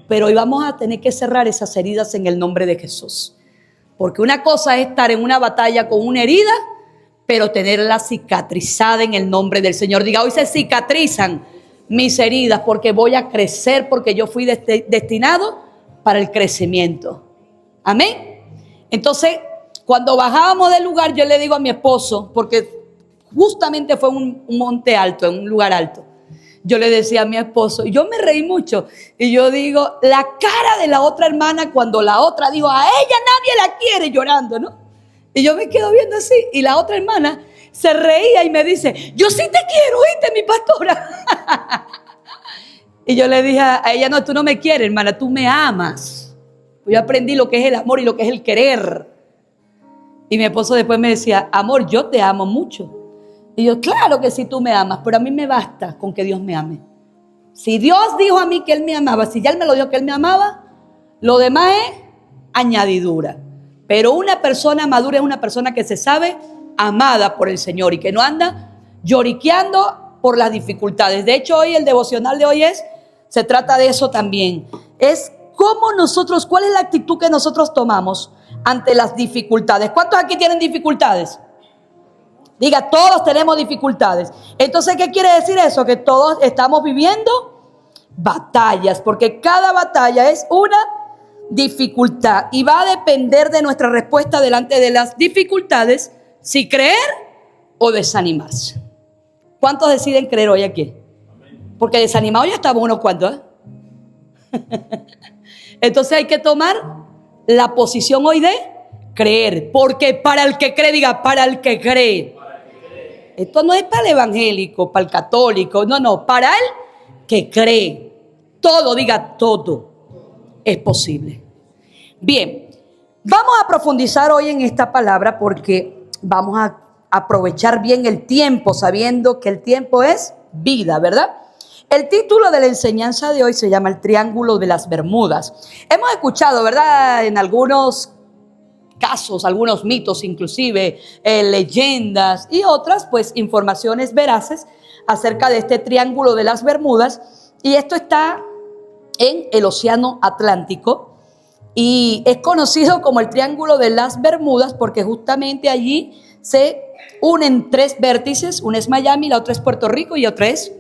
Pero hoy vamos a tener que cerrar esas heridas en el nombre de Jesús. Porque una cosa es estar en una batalla con una herida, pero tenerla cicatrizada en el nombre del Señor. Diga, hoy se cicatrizan mis heridas porque voy a crecer, porque yo fui destinado para el crecimiento. Amén. Entonces, cuando bajábamos del lugar, yo le digo a mi esposo, porque justamente fue un monte alto, en un lugar alto. Yo le decía a mi esposo, y yo me reí mucho, y yo digo, la cara de la otra hermana cuando la otra dijo, a ella nadie la quiere, llorando, ¿no? Y yo me quedo viendo así, y la otra hermana se reía y me dice, yo sí te quiero, ¿oíste, mi pastora? Y yo le dije a ella, no, tú no me quieres, hermana, tú me amas. Yo aprendí lo que es el amor y lo que es el querer. Y mi esposo después me decía, amor, yo te amo mucho. Y yo, claro que sí, tú me amas, pero a mí me basta con que Dios me ame. Si Dios dijo a mí que Él me amaba, si ya Él me lo dijo que Él me amaba, lo demás es añadidura. Pero una persona madura es una persona que se sabe amada por el Señor y que no anda lloriqueando por las dificultades. De hecho, hoy el devocional de hoy se trata de eso también. Es cómo nosotros, cuál es la actitud que nosotros tomamos ante las dificultades. ¿Cuántos aquí tienen dificultades? Diga, todos tenemos dificultades. Entonces, ¿qué quiere decir eso? Que todos estamos viviendo batallas, porque cada batalla es una dificultad y va a depender de nuestra respuesta delante de las dificultades, si creer o desanimarse. ¿Cuántos deciden creer hoy aquí? Porque desanimados ya estamos unos cuantos, Entonces hay que tomar la posición hoy de creer, porque para el que cree, diga, para el que cree. Esto no es para el evangélico, para el católico, no, para el que cree. Todo, diga, todo es posible. Bien, vamos a profundizar hoy en esta palabra porque vamos a aprovechar bien el tiempo, sabiendo que el tiempo es vida, ¿verdad? El título de la enseñanza de hoy se llama El Triángulo de las Bermudas. Hemos escuchado, ¿verdad?, en algunos casos, algunos mitos inclusive, leyendas y otras, pues informaciones veraces acerca de este Triángulo de las Bermudas. Y esto está en el Océano Atlántico y es conocido como el Triángulo de las Bermudas porque justamente allí se unen tres vértices. Una es Miami, la otra es Puerto Rico y otra es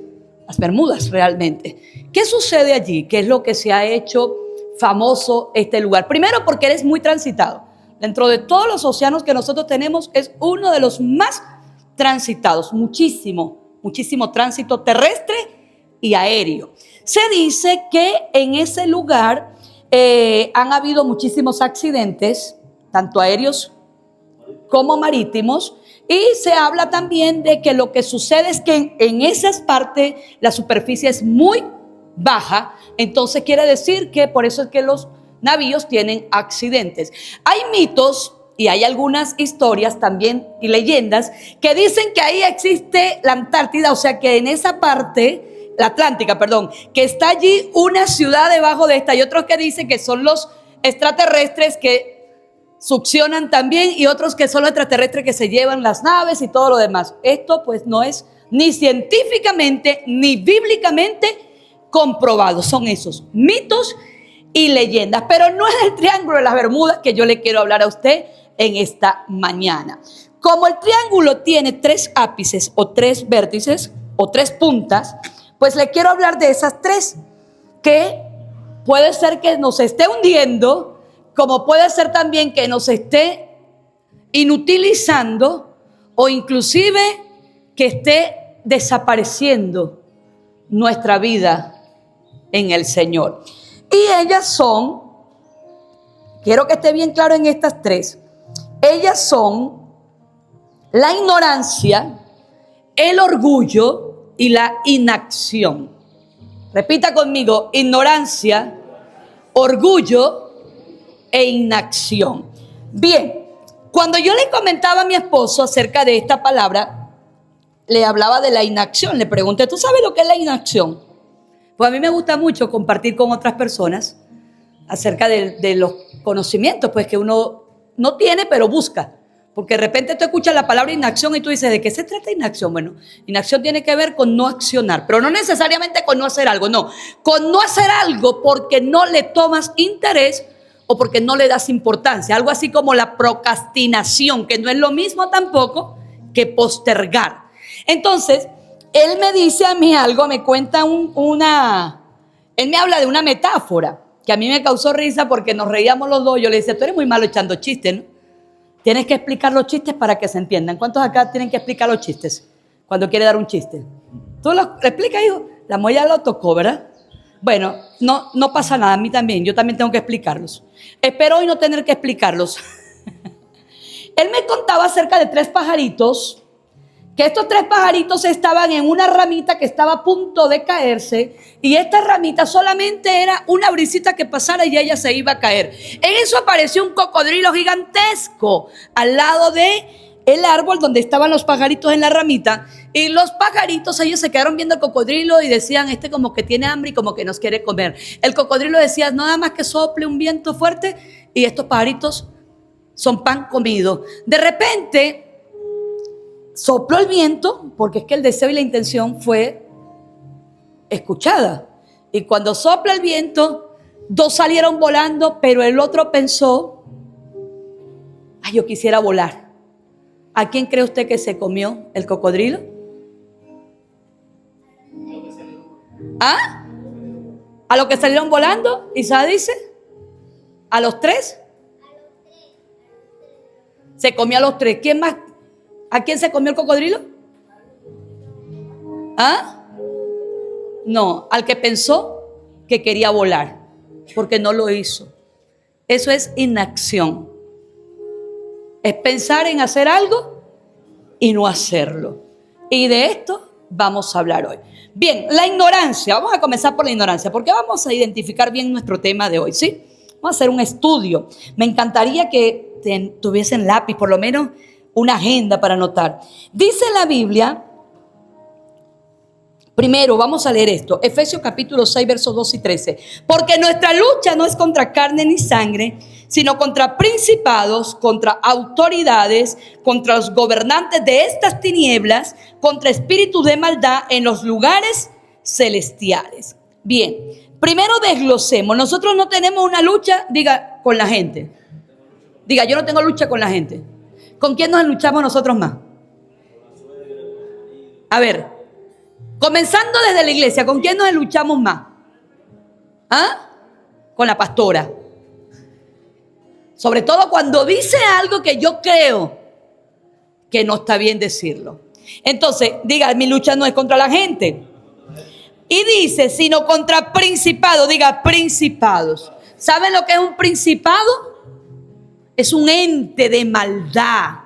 las Bermudas realmente. ¿Qué sucede allí? ¿Qué es lo que se ha hecho famoso este lugar? Primero, porque eres muy transitado. Dentro de todos los océanos que nosotros tenemos, es uno de los más transitados. Muchísimo tránsito terrestre y aéreo. Se dice que en ese lugar han habido muchísimos accidentes, tanto aéreos como marítimos, y se habla también de que lo que sucede es que en esas partes la superficie es muy baja, entonces quiere decir que por eso es que los navíos tienen accidentes. Hay mitos y hay algunas historias también y leyendas que dicen que ahí existe la Antártida, o sea que en esa parte, la Atlántica, perdón, que está allí una ciudad debajo de esta, y otros que dicen que son los extraterrestres que succionan también, y otros que son los extraterrestres que se llevan las naves y todo lo demás. Esto pues no es ni científicamente ni bíblicamente comprobado, son esos mitos y leyendas, pero no es el Triángulo de las Bermudas que yo le quiero hablar a usted en esta mañana. Como el triángulo tiene tres ápices o tres vértices o tres puntas, pues le quiero hablar de esas tres, que puede ser que nos esté hundiendo, como puede ser también que nos esté inutilizando o inclusive que esté desapareciendo nuestra vida en el Señor. Y ellas son, quiero que esté bien claro en estas tres, ellas son la ignorancia, el orgullo y la inacción. Repita conmigo: ignorancia, orgullo e inacción. Bien, cuando yo le comentaba a mi esposo acerca de esta palabra, le hablaba de la inacción. Le pregunté: ¿tú sabes lo que es la inacción? Pues a mí me gusta mucho compartir con otras personas acerca de los conocimientos pues que uno no tiene, pero busca. Porque de repente tú escuchas la palabra inacción y tú dices, ¿de qué se trata inacción? Bueno, inacción tiene que ver con no accionar, pero no necesariamente con no hacer algo, no. Con no hacer algo porque no le tomas interés o porque no le das importancia. Algo así como la procrastinación, que no es lo mismo tampoco que postergar. Entonces, él me dice a mí algo, me cuenta él me habla de una metáfora que a mí me causó risa porque nos reíamos los dos. Yo le decía, tú eres muy malo echando chistes, ¿no? Tienes que explicar los chistes para que se entiendan. ¿Cuántos acá tienen que explicar los chistes cuando quiere dar un chiste? ¿Tú lo explicas, hijo? La Moya lo tocó, ¿verdad? Bueno, no pasa nada, a mí también. Yo también tengo que explicarlos. Espero hoy no tener que explicarlos. Él me contaba acerca de 3 pajaritos, que estos 3 pajaritos estaban en una ramita que estaba a punto de caerse, y esta ramita solamente era una brisita que pasara y ella se iba a caer. En eso apareció un cocodrilo gigantesco al lado de el árbol donde estaban los pajaritos en la ramita, y los pajaritos, ellos se quedaron viendo al cocodrilo y decían, como que tiene hambre y como que nos quiere comer. El cocodrilo decía, nada más que sople un viento fuerte y estos pajaritos son pan comido. De repente sopló el viento, porque es que el deseo y la intención fue escuchada. Y cuando sopla el viento, 2 salieron volando, pero el otro pensó, ay, yo quisiera volar. ¿A quién cree usted que se comió el cocodrilo? ¿Ah? ¿A los que salieron volando? ¿Isa dice? ¿A los 3? Se comió a los 3. ¿Quién más? ¿A quién se comió el cocodrilo? ¿Ah? No, al que pensó que quería volar, porque no lo hizo. Eso es inacción. Es pensar en hacer algo y no hacerlo. Y de esto vamos a hablar hoy. Bien, la ignorancia. Vamos a comenzar por la ignorancia, porque vamos a identificar bien nuestro tema de hoy, ¿sí? Vamos a hacer un estudio. Me encantaría que tuviesen lápiz, por lo menos una agenda para anotar. Dice la Biblia, primero vamos a leer esto, Efesios capítulo 6, versos 2 y 13. Porque nuestra lucha no es contra carne ni sangre, sino contra principados, contra autoridades, contra los gobernantes de estas tinieblas, contra espíritus de maldad en los lugares celestiales. Bien, primero desglosemos. Nosotros no tenemos una lucha, diga, con la gente. Diga, yo no tengo lucha con la gente. ¿Con quién nos luchamos nosotros más? A ver, comenzando desde la iglesia, ¿con quién nos luchamos más? ¿Ah? Con la pastora. Sobre todo cuando dice algo que yo creo que no está bien decirlo. Entonces, diga, mi lucha no es contra la gente. Y dice, sino contra principados. Diga, principados. ¿Saben lo que es un principado? Es un ente de maldad.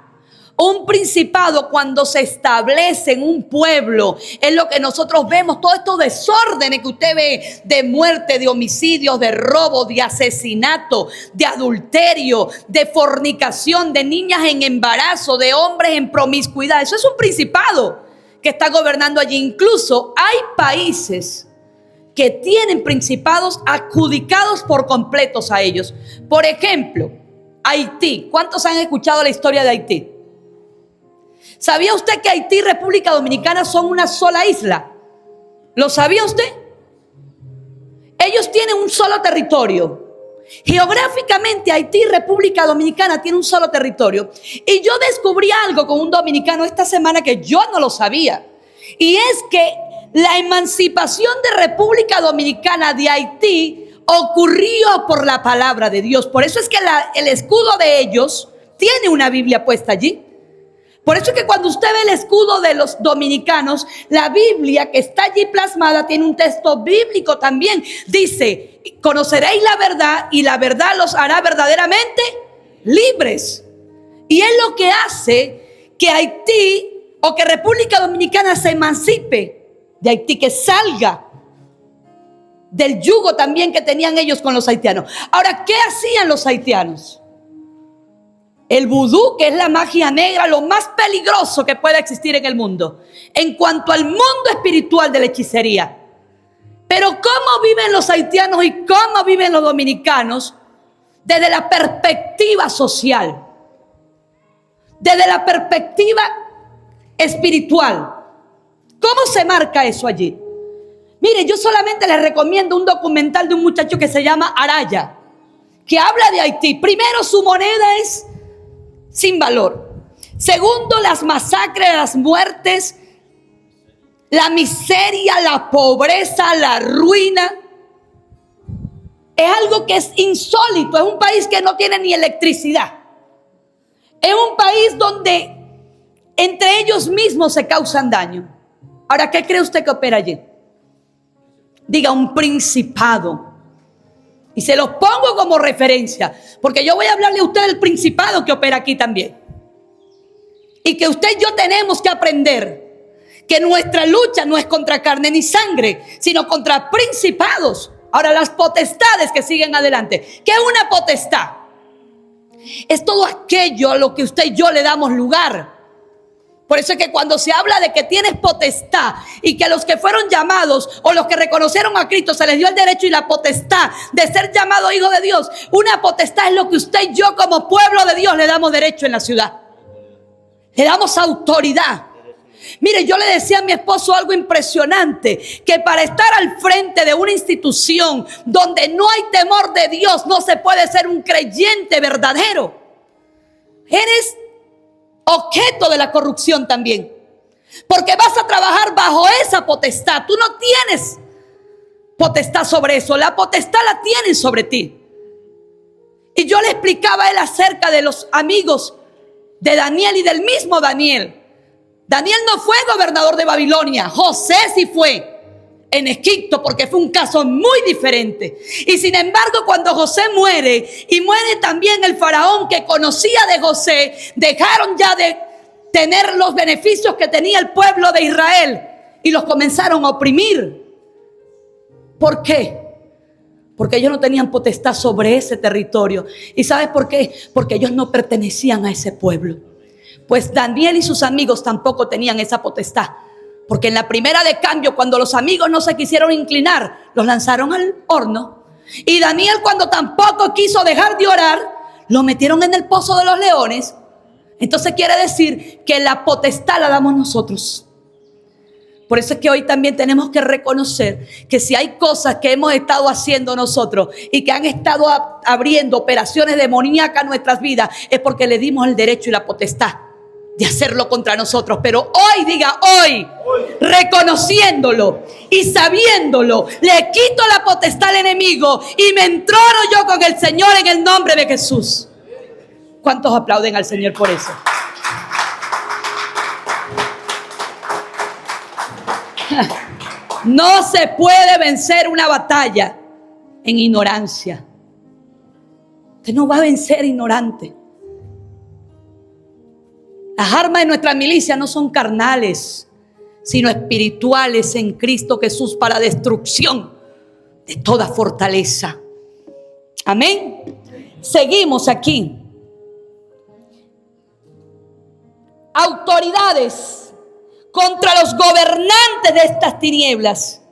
Un principado, cuando se establece en un pueblo, es lo que nosotros vemos, todos estos desórdenes que usted ve, de muerte, de homicidios, de robo, de asesinato, de adulterio, de fornicación, de niñas en embarazo, de hombres en promiscuidad. Eso es un principado que está gobernando allí. Incluso hay países que tienen principados adjudicados por completos a ellos. Por ejemplo, Haití. ¿Cuántos han escuchado la historia de Haití? ¿Sabía usted que Haití y República Dominicana son una sola isla? ¿Lo sabía usted? Ellos tienen un solo territorio. Geográficamente, Haití y República Dominicana tienen un solo territorio. Y yo descubrí algo con un dominicano esta semana que yo no lo sabía. Y es que la emancipación de República Dominicana de Haití ocurrió por la palabra de Dios. Por eso es que el escudo de ellos tiene una Biblia puesta allí. Por eso es que cuando usted ve el escudo de los dominicanos, la Biblia que está allí plasmada tiene un texto bíblico también. Dice, conoceréis la verdad y la verdad los hará verdaderamente libres. Y es lo que hace que Haití o que República Dominicana se emancipe de Haití, que salga del yugo también que tenían ellos con los haitianos. Ahora, ¿qué hacían los haitianos? El vudú, que es la magia negra, lo más peligroso que puede existir en el mundo, en cuanto al mundo espiritual de la hechicería. Pero ¿cómo viven los haitianos y cómo viven los dominicanos desde la perspectiva social? desde la perspectiva espiritual. ¿Cómo se marca eso allí? Mire, yo solamente les recomiendo un documental de un muchacho que se llama Araya, que habla de Haití. Primero, su moneda es sin valor. Segundo, las masacres, las muertes, la miseria, la pobreza, la ruina. Es algo que es insólito. Es un país que no tiene ni electricidad. Es un país donde entre ellos mismos se causan daño. Ahora, ¿qué cree usted que opera allí? Diga, un principado. Y se los pongo como referencia, porque yo voy a hablarle a usted del principado que opera aquí también. Y que usted y yo tenemos que aprender que nuestra lucha no es contra carne ni sangre, sino contra principados. Ahora, las potestades que siguen adelante. ¿Qué es una potestad? Es todo aquello a lo que usted y yo le damos lugar. Por eso es que cuando se habla de que tienes potestad y que a los que fueron llamados o los que reconocieron a Cristo se les dio el derecho y la potestad de ser llamado hijo de Dios, una potestad es lo que usted y yo como pueblo de Dios le damos derecho en la ciudad. Le damos autoridad. Mire, yo le decía a mi esposo algo impresionante, que para estar al frente de una institución donde no hay temor de Dios, no se puede ser un creyente verdadero. Eres objeto de la corrupción también, porque vas a trabajar bajo esa potestad. Tú no tienes potestad sobre eso, la potestad la tienen sobre ti. Y yo le explicaba a él acerca de los amigos de Daniel y del mismo Daniel. Daniel no fue gobernador de Babilonia, José sí fue en Egipto, porque fue un caso muy diferente. Y sin embargo, cuando José muere, y muere también el faraón que conocía de José, dejaron ya de tener los beneficios que tenía el pueblo de Israel y los comenzaron a oprimir. ¿Por qué? Porque ellos no tenían potestad sobre ese territorio. ¿Y sabes por qué? Porque ellos no pertenecían a ese pueblo. Pues Daniel y sus amigos tampoco tenían esa potestad. Porque en la primera de cambio, cuando los amigos no se quisieron inclinar, los lanzaron al horno. Y Daniel, cuando tampoco quiso dejar de orar, lo metieron en el pozo de los leones. Entonces quiere decir que la potestad la damos nosotros. Por eso es que hoy también tenemos que reconocer que si hay cosas que hemos estado haciendo nosotros y que han estado abriendo operaciones demoníacas en nuestras vidas, es porque le dimos el derecho y la potestad de hacerlo contra nosotros. Pero hoy, diga hoy, reconociéndolo y sabiéndolo, le quito la potestad al enemigo y me entrono yo con el Señor en el nombre de Jesús. ¿Cuántos aplauden al Señor por eso? No se puede vencer una batalla en ignorancia. Usted no va a vencer ignorante. Las armas de nuestra milicia no son carnales, sino espirituales en Cristo Jesús para destrucción de toda fortaleza. Amén. Seguimos aquí. Autoridades contra los gobernantes de estas tinieblas.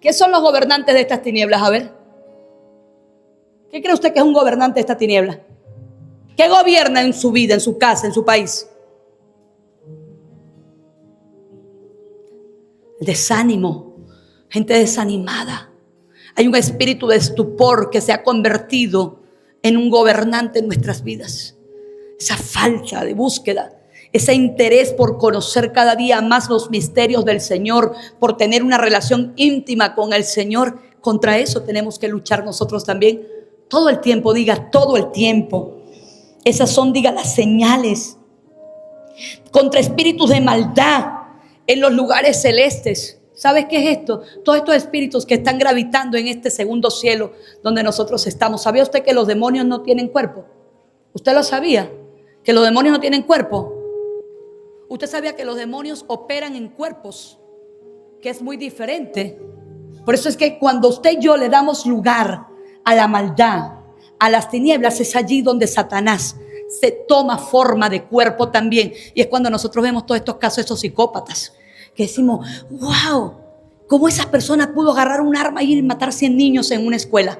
¿Qué son los gobernantes de estas tinieblas? A ver. ¿Qué cree usted que es un gobernante de estas tinieblas? ¿Qué gobierna en su vida, en su casa, en su país? El desánimo, gente desanimada. Hay un espíritu de estupor que se ha convertido en un gobernante en nuestras vidas. Esa falta de búsqueda, ese interés por conocer cada día más los misterios del Señor, por tener una relación íntima con el Señor. Contra eso tenemos que luchar nosotros también. Todo el tiempo, diga, todo el tiempo. Esas son, diga, las señales. Contra espíritus de maldad en los lugares celestes. ¿Sabes qué es esto? Todos estos espíritus que están gravitando en este segundo cielo donde nosotros estamos. ¿Sabía usted que los demonios no tienen cuerpo? ¿Usted lo sabía? ¿Que los demonios no tienen cuerpo? ¿Usted sabía que los demonios operan en cuerpos? Que es muy diferente. Por eso es que cuando usted y yo le damos lugar a la maldad, a las tinieblas, es allí donde Satanás se toma forma de cuerpo también. Y es cuando nosotros vemos todos estos casos de estos psicópatas que decimos, wow, ¿cómo esa persona pudo agarrar un arma y ir a matar 100 niños en una escuela?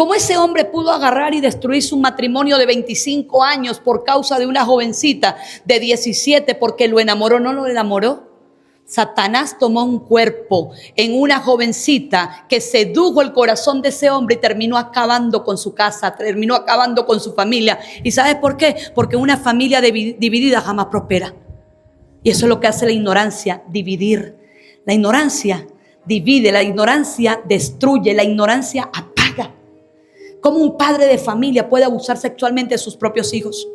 ¿Cómo ese hombre pudo agarrar y destruir su matrimonio de 25 años por causa de una jovencita de 17 porque lo enamoró? ¿No lo enamoró? Satanás tomó un cuerpo en una jovencita que sedujo el corazón de ese hombre y terminó acabando con su casa, terminó acabando con su familia. ¿Y sabes por qué? Porque una familia dividida jamás prospera. Y eso es lo que hace la ignorancia, dividir. La ignorancia divide, la ignorancia destruye, la ignorancia apaga. ¿Cómo un padre de familia puede abusar sexualmente de sus propios hijos?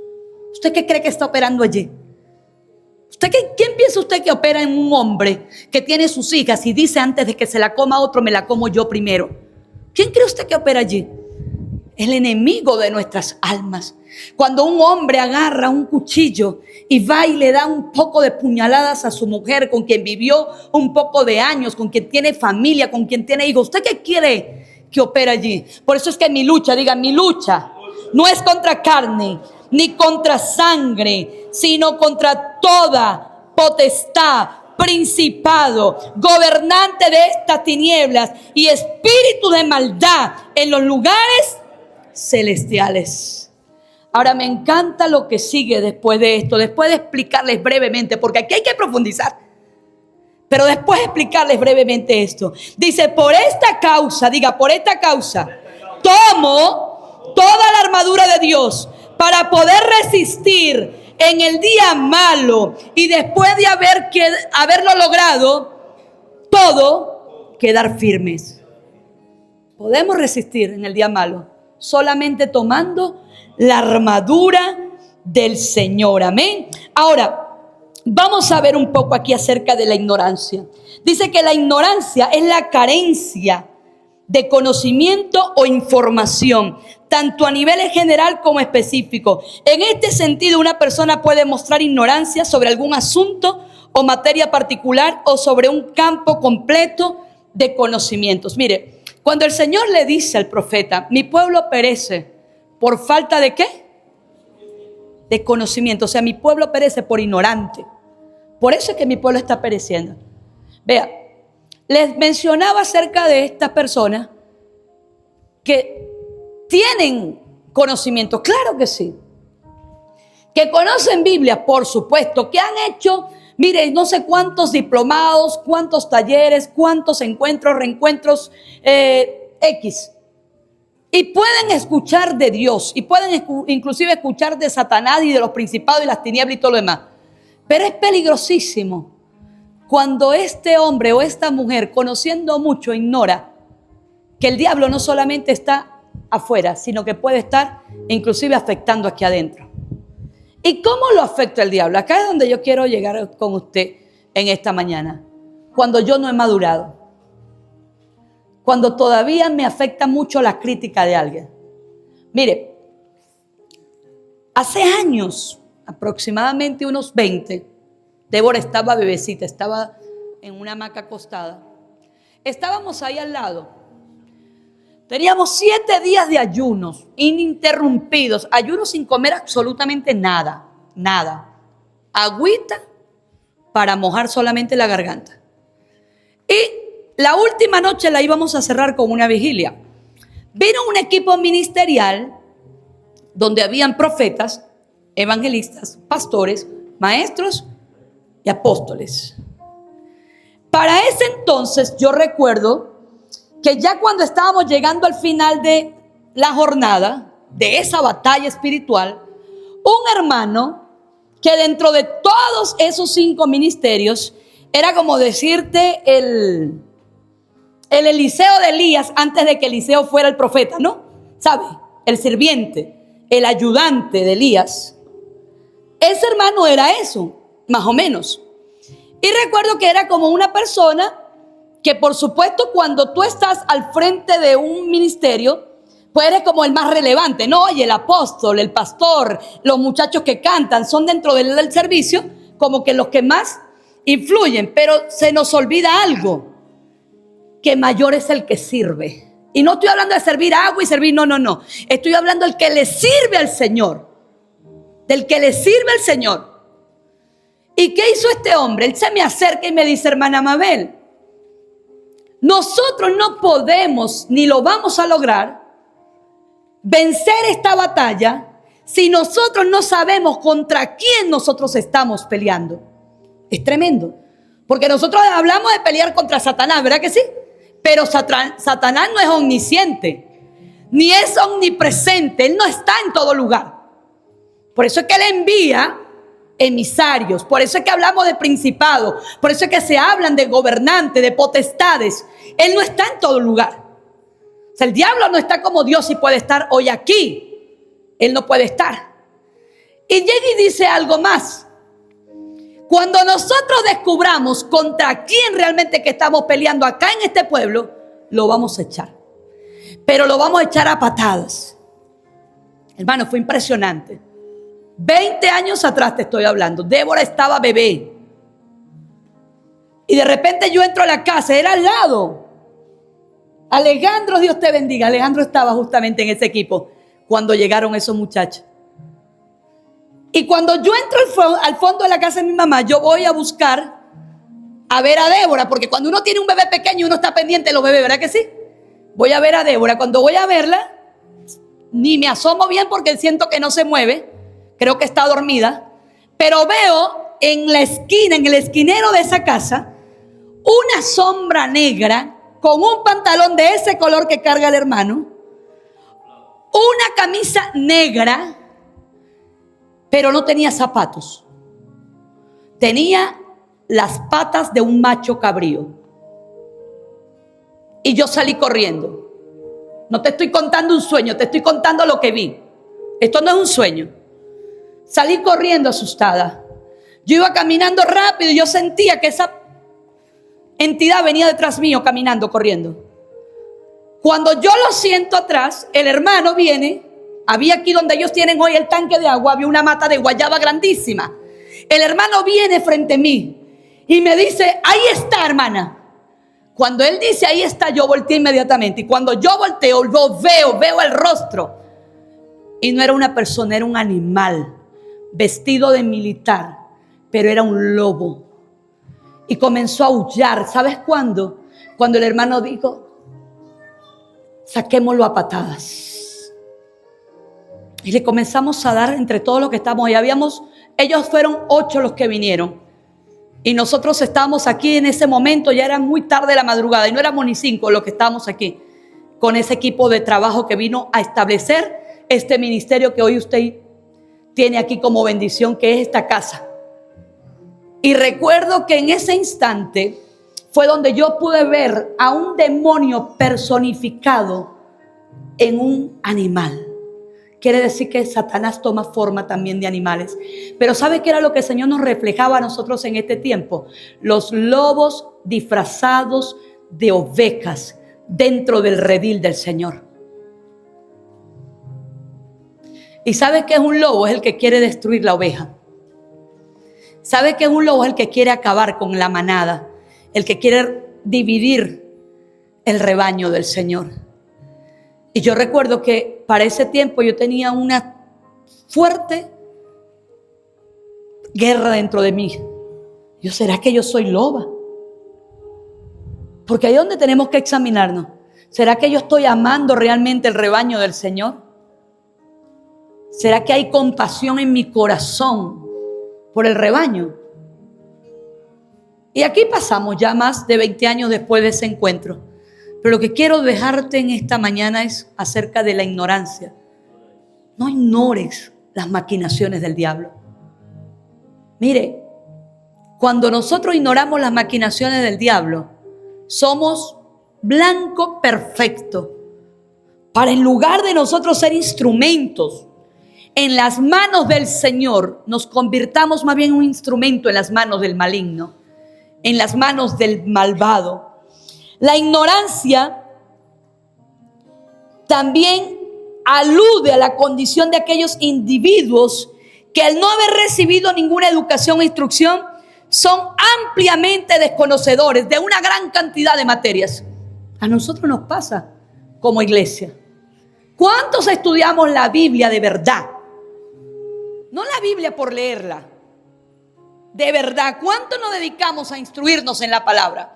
¿Usted qué cree que está operando allí? ¿Quién piensa usted que opera en un hombre que tiene sus hijas y dice antes de que se la coma otro, me la como yo primero? ¿Quién cree usted que opera allí? El enemigo de nuestras almas. Cuando un hombre agarra un cuchillo y va y le da un poco de puñaladas a su mujer con quien vivió un poco de años, con quien tiene familia, con quien tiene hijos, ¿usted qué quiere que opera allí? Por eso es que mi lucha no es contra carne ni contra sangre, sino contra toda potestad, principado, gobernante de estas tinieblas y espíritu de maldad en los lugares celestiales. Ahora me encanta lo que sigue después de esto, después de explicarles brevemente, porque aquí hay que profundizar, pero después de explicarles brevemente esto, dice, por esta causa, tomo toda la armadura de Dios para poder resistir en el día malo y después de haberlo logrado todo, quedar firmes. Podemos resistir en el día malo solamente tomando la armadura del Señor. Amén. Ahora, vamos a ver un poco aquí acerca de la ignorancia. Dice que la ignorancia es la carencia de conocimiento o información, tanto a nivel general como específico. En este sentido, una persona puede mostrar ignorancia sobre algún asunto o materia particular o sobre un campo completo de conocimientos. Mire, cuando el Señor le dice al profeta, mi pueblo perece por falta de ¿qué? De conocimiento. O sea, mi pueblo perece por ignorante. Por eso es que mi pueblo está pereciendo. Vea, les mencionaba acerca de estas personas que tienen conocimiento, claro que sí. Que conocen Biblia, por supuesto. Que han hecho, mire, no sé cuántos diplomados, cuántos talleres, cuántos encuentros, reencuentros, X. Y pueden escuchar de Dios. Y pueden inclusive escuchar de Satanás y de los principados y las tinieblas y todo lo demás. Pero es peligrosísimo cuando este hombre o esta mujer, conociendo mucho, ignora que el diablo no solamente está afuera, sino que puede estar inclusive afectando aquí adentro. ¿Y cómo lo afecta el diablo? Acá es donde yo quiero llegar con usted en esta mañana. Cuando yo no he madurado. Cuando todavía me afecta mucho la crítica de alguien. Mire, hace años, aproximadamente unos 20, Débora estaba bebecita, estaba en una hamaca acostada. Estábamos ahí al lado. Teníamos 7 días de ayunos ininterrumpidos, ayunos sin comer absolutamente nada, agüita para mojar solamente la garganta. Y la última noche la íbamos a cerrar con una vigilia. Vino un equipo ministerial donde habían profetas, evangelistas, pastores, maestros y apóstoles. Para ese entonces yo recuerdo que ya cuando estábamos llegando al final de la jornada, de esa batalla espiritual, un hermano que dentro de todos esos 5 ministerios era como decirte el Eliseo de Elías antes de que Eliseo fuera el profeta, ¿no? ¿Sabe? El sirviente, el ayudante de Elías. Ese hermano era eso, más o menos. Y recuerdo que era como una persona que, por supuesto, cuando tú estás al frente de un ministerio, pues eres como el más relevante, ¿no? Y el apóstol, el pastor, los muchachos que cantan, son dentro del servicio como que los que más influyen. Pero se nos olvida algo, que mayor es el que sirve. Y no estoy hablando de servir agua y servir, no. Estoy hablando del que le sirve al Señor. Del que le sirve al Señor. ¿Y qué hizo este hombre? Él se me acerca y me dice, hermana Mabel, nosotros no podemos ni lo vamos a lograr vencer esta batalla si nosotros no sabemos contra quién nosotros estamos peleando? Es tremendo. Porque nosotros hablamos de pelear contra Satanás, ¿verdad que sí? Pero Satanás no es omnisciente, ni es omnipresente. Él no está en todo lugar. Por eso es que Él envía emisarios. Por eso es que hablamos de principados. Por eso es que se hablan de gobernantes, de potestades. Él no está en todo lugar. O sea, el diablo no está como Dios y puede estar hoy aquí. Él no puede estar. Y llega y dice algo más. Cuando nosotros descubramos contra quién realmente que estamos peleando acá en este pueblo, lo vamos a echar. Pero lo vamos a echar a patadas. Hermano, fue impresionante. 20 años atrás te estoy hablando. Débora estaba bebé. Y de repente yo entro a la casa, era al lado. Alejandro, Dios te bendiga. Alejandro estaba justamente en ese equipo cuando llegaron esos muchachos. Y cuando yo entro al fondo de la casa de mi mamá, yo voy a buscar a ver a Débora, porque cuando uno tiene un bebé pequeño, uno está pendiente de los bebés, ¿verdad que sí? Voy a ver a Débora. Cuando voy a verla, ni me asomo bien porque siento que no se mueve. Creo que está dormida. Pero veo en la esquina, en el esquinero de esa casa, una sombra negra con un pantalón de ese color que carga el hermano, una camisa negra, pero no tenía zapatos. Tenía las patas de un macho cabrío. Y yo salí corriendo. No te estoy contando un sueño, te estoy contando lo que vi. Esto no es un sueño. Salí corriendo asustada. Yo iba caminando rápido y yo sentía que esa entidad venía detrás mío caminando, corriendo. Cuando yo lo siento atrás, el hermano viene. Había aquí donde ellos tienen hoy el tanque de agua, había una mata de guayaba grandísima. El hermano viene frente a mí y me dice, ahí está, hermana. Cuando él dice, ahí está, yo volteé inmediatamente. Y cuando yo volteo, lo veo el rostro. Y no era una persona, era un animal vestido de militar, pero era un lobo. Y comenzó a aullar. ¿Sabes cuándo? Cuando el hermano dijo, saquémoslo a patadas. Y le comenzamos a dar entre todos los que estábamos. Y ellos fueron 8 los que vinieron. Y nosotros estábamos aquí en ese momento, ya era muy tarde de la madrugada. Y no éramos ni 5 los que estábamos aquí. Con ese equipo de trabajo que vino a establecer este ministerio que hoy usted tiene aquí como bendición, que es esta casa. Y recuerdo que en ese instante fue donde yo pude ver a un demonio personificado en un animal. Quiere decir que Satanás toma forma también de animales. Pero ¿sabe qué era lo que el Señor nos reflejaba a nosotros en este tiempo? Los lobos disfrazados de ovejas dentro del redil del Señor. ¿Y sabe qué es un lobo? Es el que quiere destruir la oveja. ¿Sabe qué es un lobo? Es el que quiere acabar con la manada. El que quiere dividir el rebaño del Señor. Y yo recuerdo que para ese tiempo yo tenía una fuerte guerra dentro de mí. ¿Será que yo soy loba? Porque ahí es donde tenemos que examinarnos. ¿Será que yo estoy amando realmente el rebaño del Señor? ¿Será que hay compasión en mi corazón por el rebaño? Y aquí pasamos ya más de 20 años después de ese encuentro. Pero lo que quiero dejarte en esta mañana es acerca de la ignorancia. No ignores las maquinaciones del diablo. Mire, cuando nosotros ignoramos las maquinaciones del diablo, somos blanco perfecto. Para en lugar de nosotros ser instrumentos en las manos del Señor, nos convirtamos más bien en un instrumento en las manos del maligno, en las manos del malvado. La ignorancia también alude a la condición de aquellos individuos que al no haber recibido ninguna educación o instrucción son ampliamente desconocedores de una gran cantidad de materias. A nosotros nos pasa como iglesia. ¿Cuántos estudiamos la Biblia de verdad? No la Biblia por leerla. De verdad, ¿cuánto nos dedicamos a instruirnos en la palabra?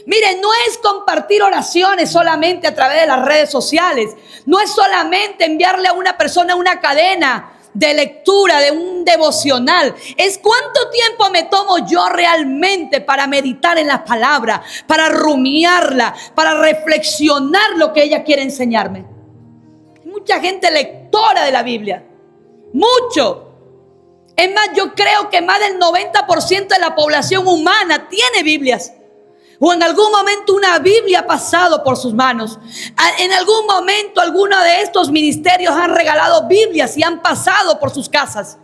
Mire, no es compartir oraciones solamente a través de las redes sociales. No es solamente enviarle a una persona una cadena de lectura, de un devocional. Es cuánto tiempo me tomo yo realmente para meditar en la palabra, para rumiarla, para reflexionar lo que ella quiere enseñarme. Hay mucha gente lectora de la Biblia. Mucho. Es más, yo creo que más del 90% de la población humana tiene Biblias. O en algún momento una Biblia ha pasado por sus manos. En algún momento alguno de estos ministerios han regalado Biblias y han pasado por sus casas.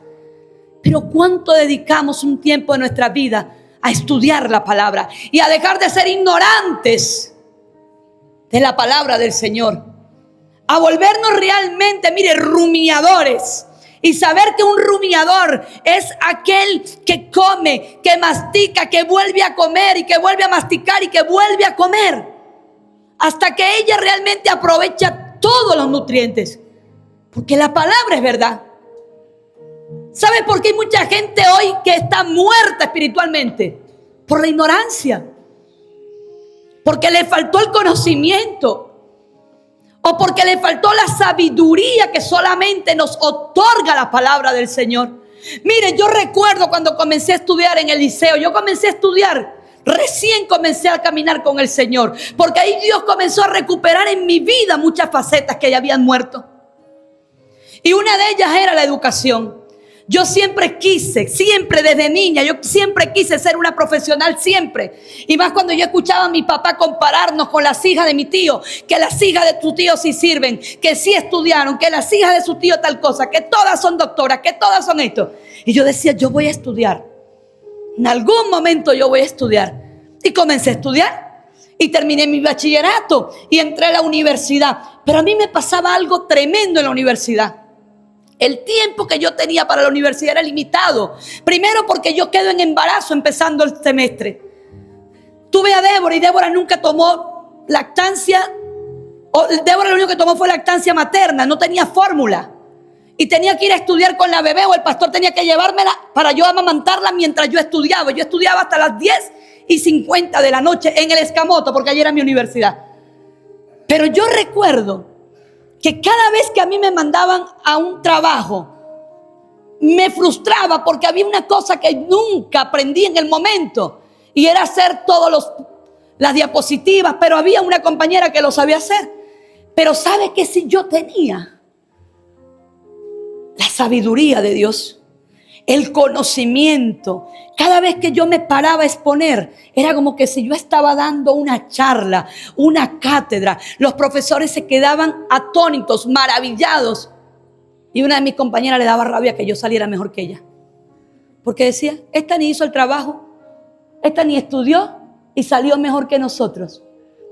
Pero ¿cuánto dedicamos un tiempo de nuestra vida a estudiar la palabra y a dejar de ser ignorantes de la palabra del Señor? A volvernos realmente, mire, rumiadores. Y saber que un rumiador es aquel que come, que mastica, que vuelve a comer y que vuelve a masticar y que vuelve a comer. Hasta que ella realmente aprovecha todos los nutrientes. Porque la palabra es verdad. ¿Sabe por qué hay mucha gente hoy que está muerta espiritualmente? Por la ignorancia. Porque le faltó el conocimiento. O porque le faltó la sabiduría que solamente nos otorga la palabra del Señor. Mire, yo recuerdo cuando comencé a estudiar en el liceo. Yo comencé a estudiar, recién comencé a caminar con el Señor. Porque ahí Dios comenzó a recuperar en mi vida muchas facetas que ya habían muerto. Y una de ellas era la educación. Yo siempre quise, siempre desde niña, yo siempre quise ser una profesional, siempre. Y más cuando yo escuchaba a mi papá compararnos con las hijas de mi tío, que las hijas de tu tío sí sirven, que sí estudiaron, que las hijas de su tío tal cosa, que todas son doctoras, que todas son esto. Y yo decía, yo voy a estudiar. En algún momento yo voy a estudiar. Y comencé a estudiar. Y terminé mi bachillerato y entré a la universidad. Pero a mí me pasaba algo tremendo en la universidad. El tiempo que yo tenía para la universidad era limitado. Primero porque yo quedo en embarazo empezando el semestre. Tuve a Débora y Débora nunca tomó lactancia. Débora lo único que tomó fue lactancia materna, no tenía fórmula. Y tenía que ir a estudiar con la bebé o el pastor tenía que llevármela para yo amamantarla mientras yo estudiaba. Yo estudiaba hasta las 10:50 de la noche en el Escamoto porque allí era mi universidad. Pero yo recuerdo que cada vez que a mí me mandaban a un trabajo, me frustraba porque había una cosa que nunca aprendí en el momento. Y era hacer las diapositivas, pero había una compañera que lo sabía hacer. Pero ¿sabe que si yo tenía la sabiduría de Dios, el conocimiento, cada vez que yo me paraba a exponer, era como que si yo estaba dando una charla, una cátedra. Los profesores se quedaban atónitos, maravillados. Y una de mis compañeras le daba rabia que yo saliera mejor que ella. Porque decía, esta ni hizo el trabajo, esta ni estudió y salió mejor que nosotros.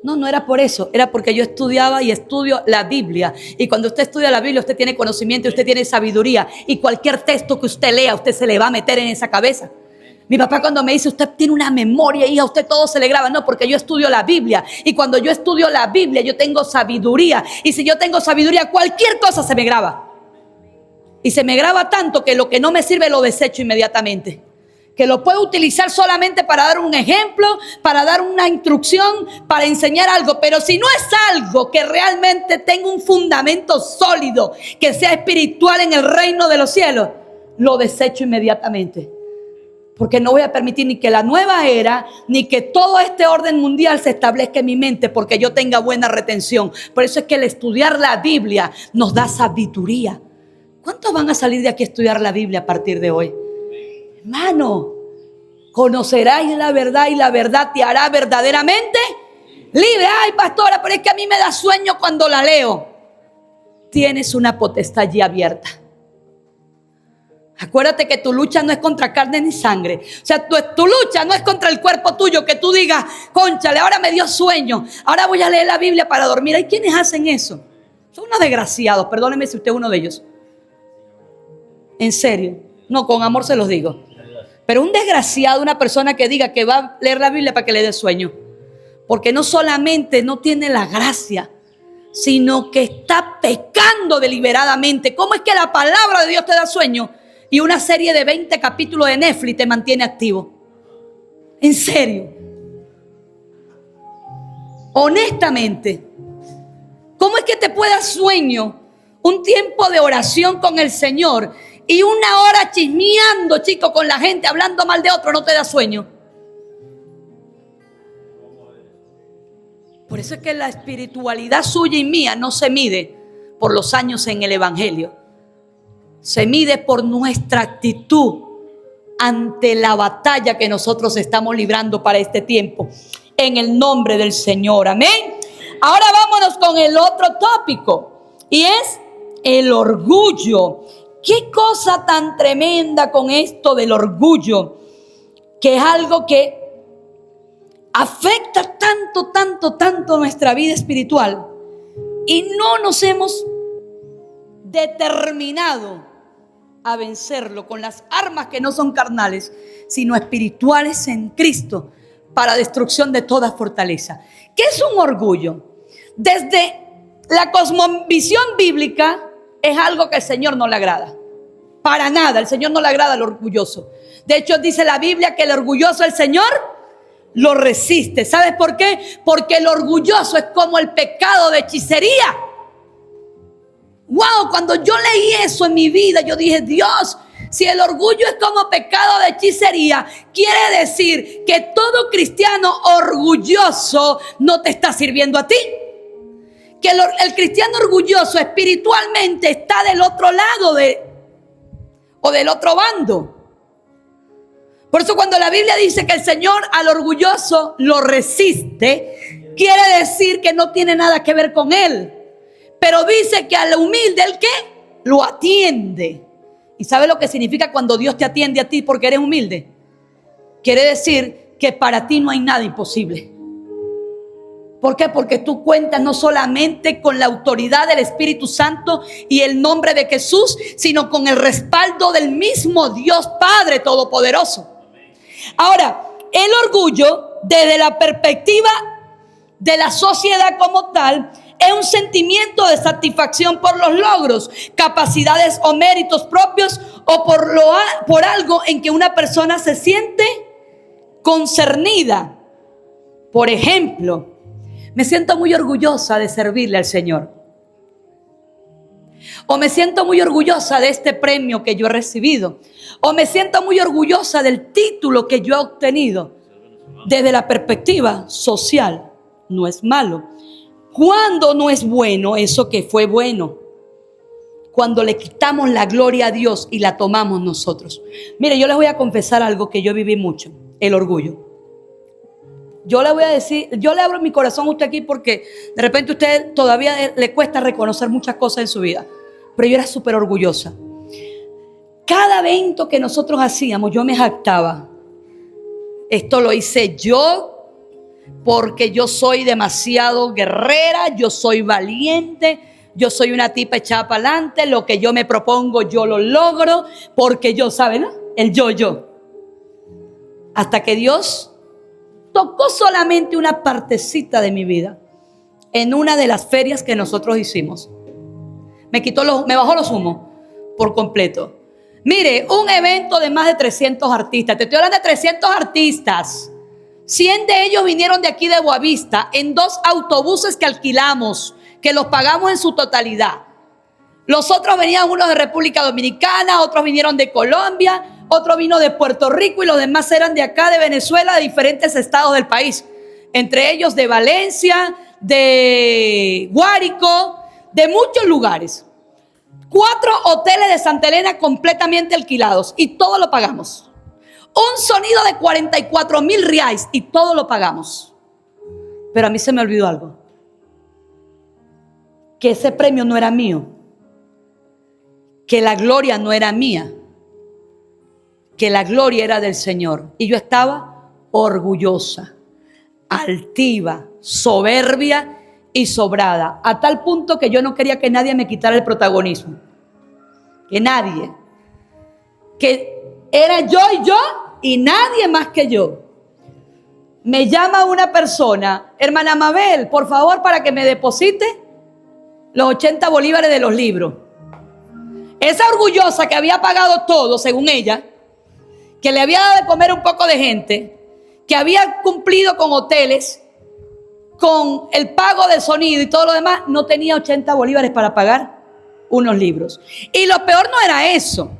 No era por eso, era porque yo estudiaba y estudio la Biblia. Y cuando usted estudia la Biblia, usted tiene conocimiento y usted tiene sabiduría. Y cualquier texto que usted lea, usted se le va a meter en esa cabeza. Mi papá cuando me dice, usted tiene una memoria, hija, usted todo se le graba. No, porque yo estudio la Biblia. Y cuando yo estudio la Biblia, yo tengo sabiduría. Y si yo tengo sabiduría, cualquier cosa se me graba. Y se me graba tanto que lo que no me sirve lo desecho inmediatamente. Que lo puedo utilizar solamente para dar un ejemplo, para dar una instrucción, para enseñar algo. Pero si no es algo que realmente tenga un fundamento sólido, que sea espiritual en el reino de los cielos, lo desecho inmediatamente. Porque no voy a permitir ni que la nueva era, ni que todo este orden mundial se establezca en mi mente, porque yo tenga buena retención. Por eso es que el estudiar la Biblia nos da sabiduría. ¿Cuántos van a salir de aquí a estudiar la Biblia a partir de hoy? Hermano, conoceráis la verdad y la verdad te hará verdaderamente libre. Ay, pastora, pero es que a mí me da sueño cuando la leo. Tienes una potestad allí abierta. Acuérdate que tu lucha no es contra carne ni sangre. O sea, tu lucha no es contra el cuerpo tuyo, que tú digas, cónchale, ahora me dio sueño, ahora voy a leer la Biblia para dormir. ¿Hay quienes hacen eso? Son unos desgraciados, perdónenme si usted es uno de ellos. En serio, no, con amor se los digo. Pero un desgraciado, una persona que diga que va a leer la Biblia para que le dé sueño. Porque no solamente no tiene la gracia, sino que está pecando deliberadamente. ¿Cómo es que la palabra de Dios te da sueño y una serie de 20 capítulos de Netflix te mantiene activo? En serio. Honestamente, ¿cómo es que te puede dar sueño un tiempo de oración con el Señor y una hora chismeando, chico, con la gente, hablando mal de otro, no te da sueño? Por eso es que la espiritualidad suya y mía no se mide por los años en el Evangelio. Se mide por nuestra actitud ante la batalla que nosotros estamos librando para este tiempo. En el nombre del Señor. Amén. Ahora vámonos con el otro tópico. Y es el orgullo. Qué cosa tan tremenda con esto del orgullo. Que es algo que afecta tanto nuestra vida espiritual. Y no nos hemos determinado a vencerlo con las armas que no son carnales, sino espirituales en Cristo, para destrucción de toda fortaleza. ¿Qué es un orgullo? Desde la cosmovisión bíblica es algo que al Señor no le agrada. Para nada, al Señor no le agrada el orgulloso. De hecho, dice la Biblia que el orgulloso el Señor lo resiste. ¿Sabes por qué? Porque el orgulloso es como el pecado de hechicería. Wow, cuando yo leí eso en mi vida, yo dije, Dios, si el orgullo es como pecado de hechicería, quiere decir que todo cristiano orgulloso no te está sirviendo a ti. Que el cristiano orgulloso espiritualmente está del otro lado o del otro bando. Por eso cuando la Biblia dice que el Señor al orgulloso lo resiste, quiere decir que no tiene nada que ver con él. Pero dice que al humilde, ¿el qué? Lo atiende. ¿Y sabe lo que significa cuando Dios te atiende a ti porque eres humilde? Quiere decir que para ti no hay nada imposible. ¿Por qué? Porque tú cuentas no solamente con la autoridad del Espíritu Santo y el nombre de Jesús, sino con el respaldo del mismo Dios Padre Todopoderoso. Ahora, el orgullo, desde la perspectiva de la sociedad como tal, es un sentimiento de satisfacción por los logros, capacidades o méritos propios o por algo en que una persona se siente concernida. Por ejemplo, me siento muy orgullosa de servirle al Señor. O me siento muy orgullosa de este premio que yo he recibido. O me siento muy orgullosa del título que yo he obtenido. Desde la perspectiva social, no es malo. ¿Cuándo no es bueno eso que fue bueno? Cuando le quitamos la gloria a Dios y la tomamos nosotros. Mire, yo les voy a confesar algo que yo viví mucho, el orgullo. Yo le voy a decir, yo le abro mi corazón a usted aquí porque de repente a usted todavía le cuesta reconocer muchas cosas en su vida. Pero yo era súper orgullosa. Cada evento que nosotros hacíamos, yo me jactaba. Esto lo hice yo porque yo soy demasiado guerrera, yo soy valiente, yo soy una tipa echada para adelante, lo que yo me propongo yo lo logro, porque yo, ¿saben? ¿No? El yo. Hasta que Dios tocó solamente una partecita de mi vida en una de las ferias que nosotros hicimos. Me bajó los humos por completo. Mire, un evento de más de 300 artistas. Te estoy hablando de 300 artistas. 100 de ellos vinieron de aquí de Boavista en 2 autobuses que alquilamos, que los pagamos en su totalidad. Los otros venían unos de República Dominicana, otros vinieron de Colombia, otro vino de Puerto Rico y los demás eran de acá, de Venezuela, de diferentes estados del país. Entre ellos de Valencia, de Guárico, de muchos lugares. 4 hoteles de Santa Elena completamente alquilados y todo lo pagamos. Un sonido de 44,000 reais y todo lo pagamos. Pero a mí se me olvidó algo. Que ese premio no era mío. Que la gloria no era mía. Que la gloria era del Señor. Y yo estaba orgullosa, altiva, soberbia y sobrada. A tal punto que yo no quería que nadie me quitara el protagonismo. Que nadie. Que era yo y nadie más que yo. Me llama una persona, hermana Mabel, por favor, para que me deposite los 80 bolívares de los libros. Esa orgullosa que había pagado todo, según ella, que le había dado de comer un poco de gente, que había cumplido con hoteles, con el pago de sonido y todo lo demás, no tenía 80 bolívares para pagar unos libros. Y lo peor no era eso.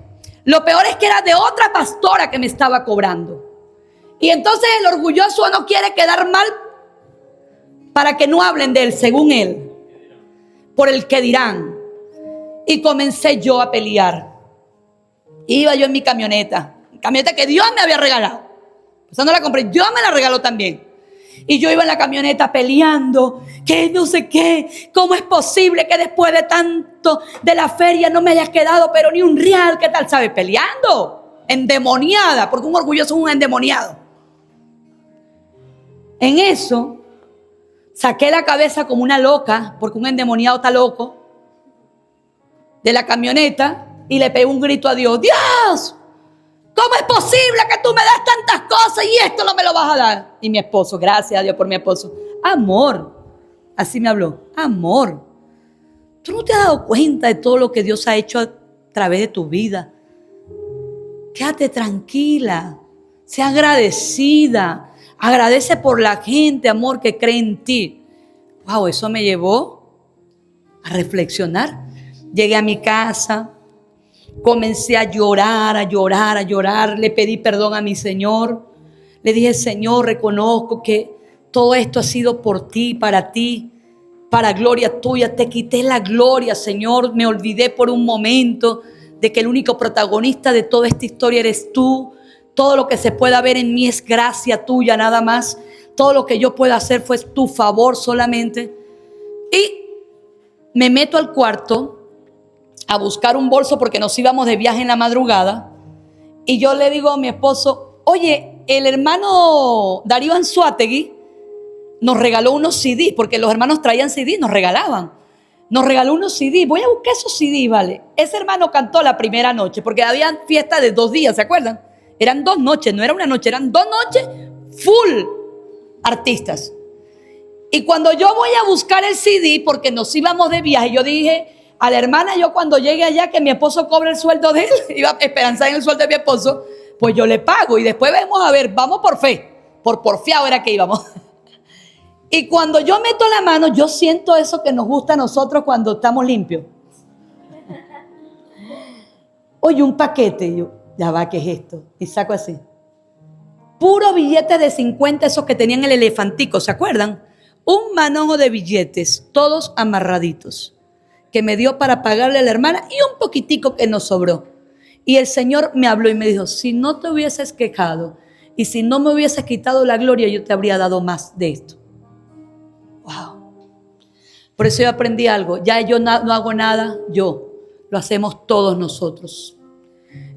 Lo peor es que era de otra pastora que me estaba cobrando. Y entonces el orgulloso no quiere quedar mal para que no hablen de él, según él, por el que dirán. Y comencé yo a pelear. Iba yo en mi camioneta que Dios me había regalado. Esa no la compré, Dios me la regaló también. Y yo iba en la camioneta peleando, que no sé qué, ¿cómo es posible que después de tanto de la feria no me hayas quedado pero ni un real? ¿Qué tal? ¿Sabes? Peleando, endemoniada, porque un orgulloso es un endemoniado. En eso, saqué la cabeza como una loca, porque un endemoniado está loco, de la camioneta y le pegué un grito a Dios. ¡Dios! ¿Cómo es posible que tú me das tantas cosas y esto no me lo vas a dar? Y mi esposo, gracias a Dios por mi esposo. Amor, así me habló. Amor, ¿tú no te has dado cuenta de todo lo que Dios ha hecho a través de tu vida? Quédate tranquila, sea agradecida. Agradece por la gente, amor, que cree en ti. Wow, eso me llevó a reflexionar. Llegué a mi casa. Comencé a llorar, a llorar, a llorar. Le pedí perdón a mi Señor. Le dije, Señor, reconozco que todo esto ha sido por ti, para gloria tuya. Te quité la gloria, Señor. Me olvidé por un momento de que el único protagonista de toda esta historia eres tú. Todo lo que se pueda ver en mí es gracia tuya, nada más. Todo lo que yo pueda hacer fue tu favor solamente. Y me meto al cuarto a buscar un bolso porque nos íbamos de viaje en la madrugada. Y yo le digo a mi esposo, oye, el hermano Darío Anzuategui nos regaló unos CD, porque los hermanos traían CD, nos regalaban. Nos regaló unos CD, voy a buscar esos CD, ¿vale? Ese hermano cantó la primera noche, porque había fiesta de 2 días, ¿se acuerdan? Eran 2 noches, no era una noche, eran 2 noches full artistas. Y cuando yo voy a buscar el CD, porque nos íbamos de viaje, yo dije a la hermana, yo cuando llegue allá que mi esposo cobre el sueldo de él, iba a esperanzar en el sueldo de mi esposo, pues yo le pago y después vemos a ver, vamos por fe, por porfiado era que íbamos. Y cuando yo meto la mano, yo siento eso que nos gusta a nosotros cuando estamos limpios. Oye, un paquete, y yo, ya va, ¿qué es esto? Y saco así. Puro billete de 50, esos que tenían el elefantico, ¿se acuerdan? Un manojo de billetes, todos amarraditos, que me dio para pagarle a la hermana y un poquitico que nos sobró. Y el Señor me habló y me dijo, si no te hubieses quejado y si no me hubieses quitado la gloria, yo te habría dado más de esto. Wow. Por eso yo aprendí algo. Ya yo no hago nada yo. Lo hacemos todos nosotros.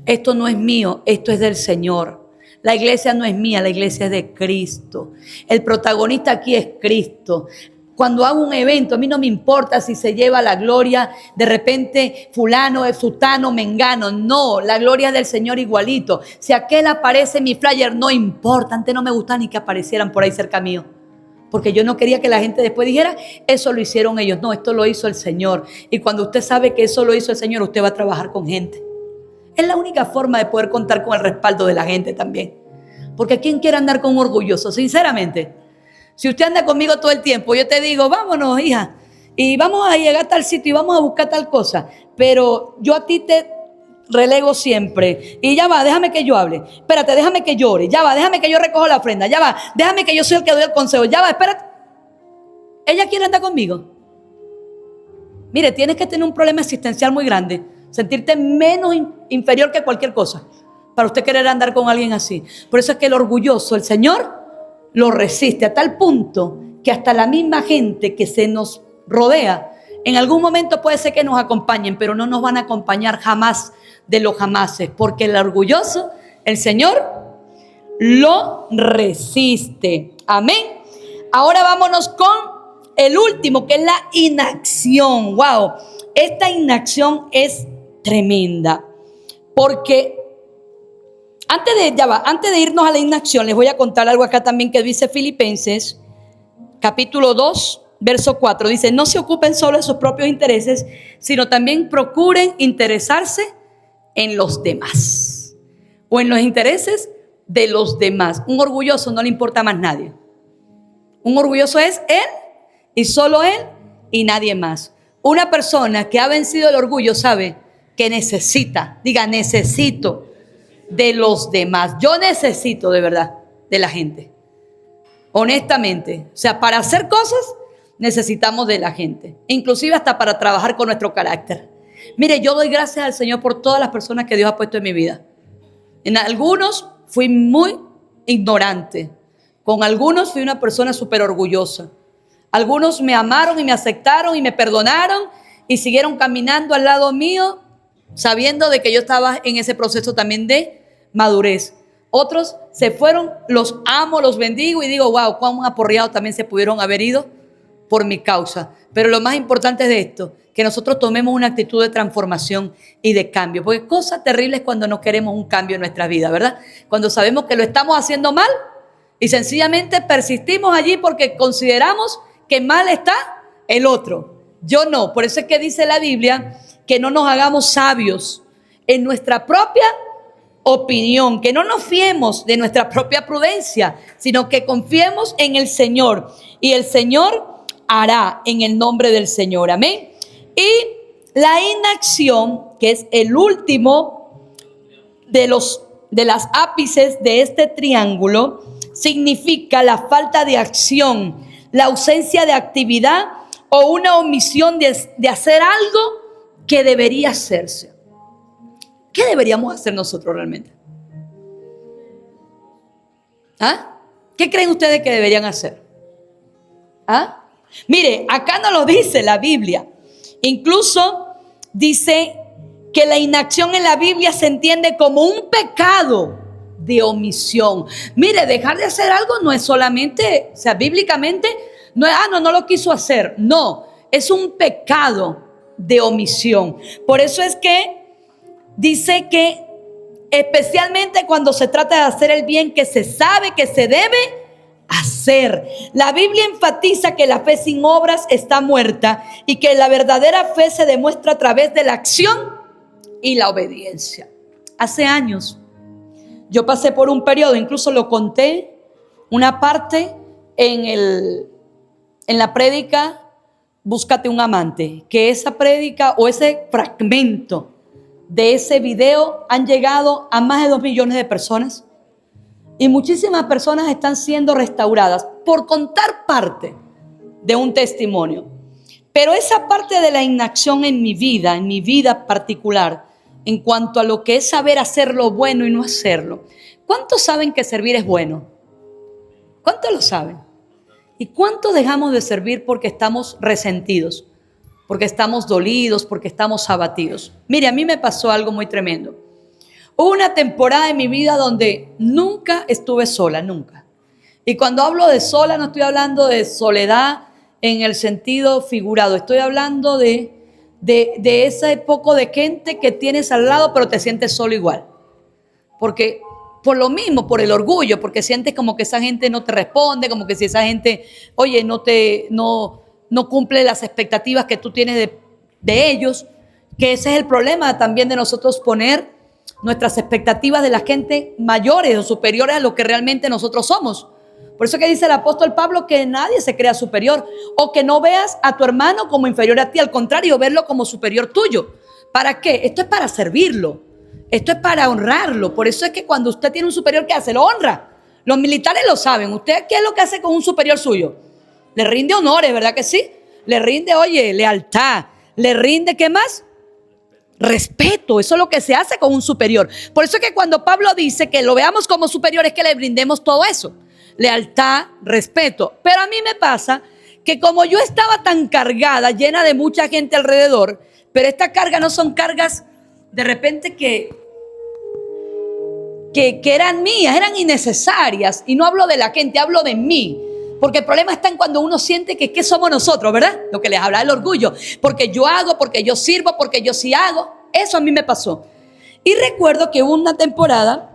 Esto no es mío, esto es del Señor. La iglesia no es mía, la iglesia es de Cristo. El protagonista aquí es Cristo. Cuando hago un evento, a mí no me importa si se lleva la gloria de repente fulano, sutano, mengano. No, la gloria es del Señor igualito. Si aquel aparece en mi flyer, no importa. Antes no me gustaba ni que aparecieran por ahí cerca mío, porque yo no quería que la gente después dijera, eso lo hicieron ellos. No, esto lo hizo el Señor. Y cuando usted sabe que eso lo hizo el Señor, usted va a trabajar con gente. Es la única forma de poder contar con el respaldo de la gente también. Porque ¿quién quiere andar con un orgulloso? Sinceramente, si usted anda conmigo todo el tiempo, yo te digo, vámonos, hija, y vamos a llegar a tal sitio y vamos a buscar tal cosa. Pero yo a ti te relego siempre. Y ya va, déjame que yo hable. Espérate, déjame que llore. Ya va, déjame que yo recoja la ofrenda. Ya va, déjame que yo soy el que doy el consejo. Ya va, espérate. Ella quiere andar conmigo. Mire, tienes que tener un problema existencial muy grande. Sentirte menos inferior que cualquier cosa para usted querer andar con alguien así. Por eso es que el orgulloso, el Señor lo resiste a tal punto que hasta la misma gente que se nos rodea, en algún momento puede ser que nos acompañen, pero no nos van a acompañar jamás de los jamases, porque el orgulloso, el Señor lo resiste. Amén. Ahora vámonos con el último, que es la inacción. Wow, esta inacción es tremenda, porque antes de irnos a la inacción, les voy a contar algo acá también que dice Filipenses, capítulo 2, verso 4. Dice, no se ocupen solo de sus propios intereses, sino también procuren interesarse en los demás, o en los intereses de los demás. Un orgulloso no le importa más nadie. Un orgulloso es él y solo él y nadie más. Una persona que ha vencido el orgullo sabe que necesita, diga, necesito de los demás. Yo necesito de verdad de la gente. Honestamente. O sea, para hacer cosas necesitamos de la gente. Inclusive hasta para trabajar con nuestro carácter. Mire, yo doy gracias al Señor por todas las personas que Dios ha puesto en mi vida. En algunos fui muy ignorante. Con algunos fui una persona súper orgullosa. Algunos me amaron y me aceptaron y me perdonaron y siguieron caminando al lado mío, sabiendo de que yo estaba en ese proceso también de madurez. Otros se fueron, los amo, los bendigo y digo, wow, cuán aporreados también se pudieron haber ido por mi causa. Pero lo más importante es de esto, que nosotros tomemos una actitud de transformación y de cambio. Porque cosa terrible es cuando no queremos un cambio en nuestra vida, ¿verdad? Cuando sabemos que lo estamos haciendo mal y sencillamente persistimos allí porque consideramos que mal está el otro. Yo no. Por eso es que dice la Biblia que no nos hagamos sabios en nuestra propia opinión, que no nos fiemos de nuestra propia prudencia, sino que confiemos en el Señor. Y el Señor hará en el nombre del Señor. Amén. Y la inacción, que es el último de las ápices de este triángulo, significa la falta de acción, la ausencia de actividad o una omisión de hacer algo que debería hacerse. ¿Qué deberíamos hacer nosotros realmente? ¿Ah? ¿Qué creen ustedes que deberían hacer? ¿Ah? Mire, acá no lo dice la Biblia. Incluso dice que la inacción en la Biblia se entiende como un pecado de omisión. Mire, dejar de hacer algo no es solamente, o sea, bíblicamente, no es, no lo quiso hacer. No, es un pecado de omisión. Por eso es que dice que especialmente cuando se trata de hacer el bien que se sabe que se debe hacer. La Biblia enfatiza que la fe sin obras está muerta y que la verdadera fe se demuestra a través de la acción y la obediencia. Hace años yo pasé por un periodo, incluso lo conté, una parte en la prédica Búscate un amante, que esa prédica o ese fragmento de ese video han llegado a más de 2 millones de personas y muchísimas personas están siendo restauradas por contar parte de un testimonio. Pero esa parte de la inacción en mi vida particular, en cuanto a lo que es saber hacer lo bueno y no hacerlo. ¿Cuántos saben que servir es bueno? ¿Cuántos lo saben? ¿Y cuántos dejamos de servir porque estamos resentidos? Porque estamos dolidos, porque estamos abatidos. Mire, a mí me pasó algo muy tremendo. Hubo una temporada en mi vida donde nunca estuve sola, nunca. Y cuando hablo de sola, no estoy hablando de soledad en el sentido figurado. Estoy hablando de ese poco de gente que tienes al lado, pero te sientes solo igual. Porque por lo mismo, por el orgullo, porque sientes como que esa gente no te responde, como que si esa gente, oye, no cumple las expectativas que tú tienes de ellos, que ese es el problema también de nosotros poner nuestras expectativas de la gente mayores o superiores a lo que realmente nosotros somos. Por eso que dice el apóstol Pablo que nadie se crea superior o que no veas a tu hermano como inferior a ti, al contrario, verlo como superior tuyo. ¿Para qué? Esto es para servirlo. Esto es para honrarlo. Por eso es que cuando usted tiene un superior, ¿qué hace? Lo honra. Los militares lo saben. ¿Usted qué es lo que hace con un superior suyo? Le rinde honores, ¿verdad que sí? Le rinde, oye, lealtad. Le rinde, ¿qué más? Respeto. Eso es lo que se hace con un superior. Por eso es que cuando Pablo dice que lo veamos como superior, es que le brindemos todo eso. Lealtad, respeto. Pero a mí me pasa que como yo estaba tan cargada, llena de mucha gente alrededor, pero estas cargas no son cargas de repente que eran mías, eran innecesarias. Y no hablo de la gente, hablo de mí. Porque el problema está en cuando uno siente que ¿qué somos nosotros, verdad? Lo que les habla del orgullo. Porque yo hago, porque yo sirvo, porque yo sí hago. Eso a mí me pasó. Y recuerdo que hubo una temporada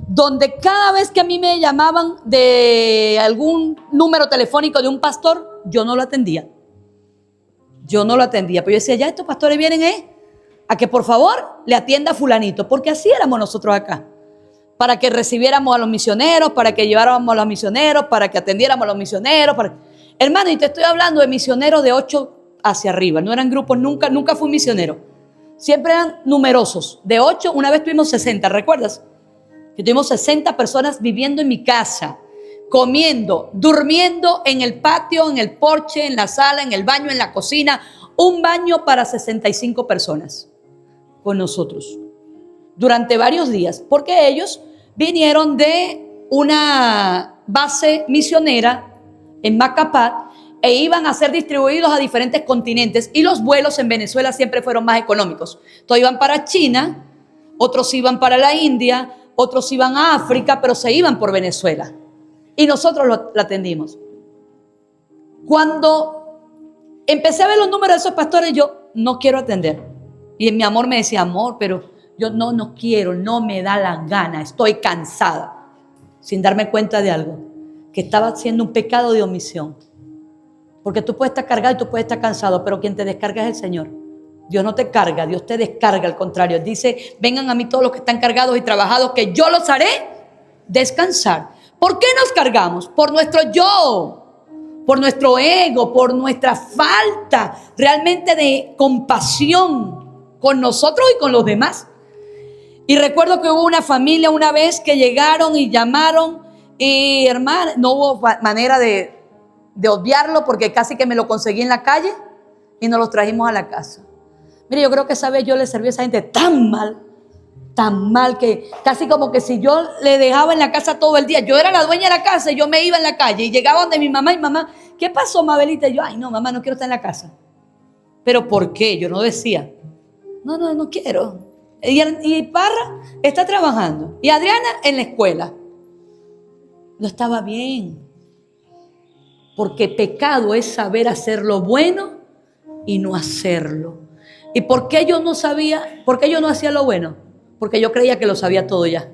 donde cada vez que a mí me llamaban de algún número telefónico de un pastor, yo no lo atendía. Yo no lo atendía. Pero yo decía, ya estos pastores vienen a que por favor le atienda a fulanito. Porque así éramos nosotros acá. para que recibiéramos a los misioneros, para que lleváramos a los misioneros, para que atendiéramos a los misioneros. Hermano, y te estoy hablando de misioneros de 8 hacia arriba. No eran grupos, nunca fui misionero. Siempre eran numerosos. De 8, una vez tuvimos 60, ¿recuerdas? Que tuvimos 60 personas viviendo en mi casa, comiendo, durmiendo en el patio, en el porche, en la sala, en el baño, en la cocina. Un baño para 65 personas con nosotros durante varios días, porque ellos vinieron de una base misionera en Macapá e iban a ser distribuidos a diferentes continentes, y los vuelos en Venezuela siempre fueron más económicos. Todos iban para China, otros iban para la India, otros iban a África, pero se iban por Venezuela. Y nosotros lo atendimos. Cuando empecé a ver los números de esos pastores, yo no quiero atender. Y mi amor me decía, amor, pero yo no quiero, no me da la gana, estoy cansada. Sin darme cuenta de algo, que estaba haciendo un pecado de omisión. Porque tú puedes estar cargado y tú puedes estar cansado, pero quien te descarga es el Señor. Dios no te carga, Dios te descarga, al contrario. Dice, vengan a mí todos los que están cargados y trabajados, que yo los haré descansar. ¿Por qué nos cargamos? Por nuestro yo, por nuestro ego, por nuestra falta realmente de compasión con nosotros y con los demás. Y recuerdo que hubo una familia una vez que llegaron y llamaron, y hermano, no hubo manera de obviarlo, porque casi que me lo conseguí en la calle y nos los trajimos a la casa. Mire, yo creo que esa vez yo le serví a esa gente tan mal, que casi como que si yo le dejaba en la casa todo el día. Yo era la dueña de la casa y yo me iba en la calle y llegaba donde mi mamá, y mamá, ¿qué pasó, Mabelita? Y yo, ay no, mamá, no quiero estar en la casa. ¿Pero por qué? Yo no decía, no quiero. Y Parra está trabajando y Adriana en la escuela. No estaba bien, porque pecado es saber hacer lo bueno y no hacerlo. ¿Y por qué yo no sabía? ¿Por qué yo no hacía lo bueno? Porque yo creía que lo sabía todo ya.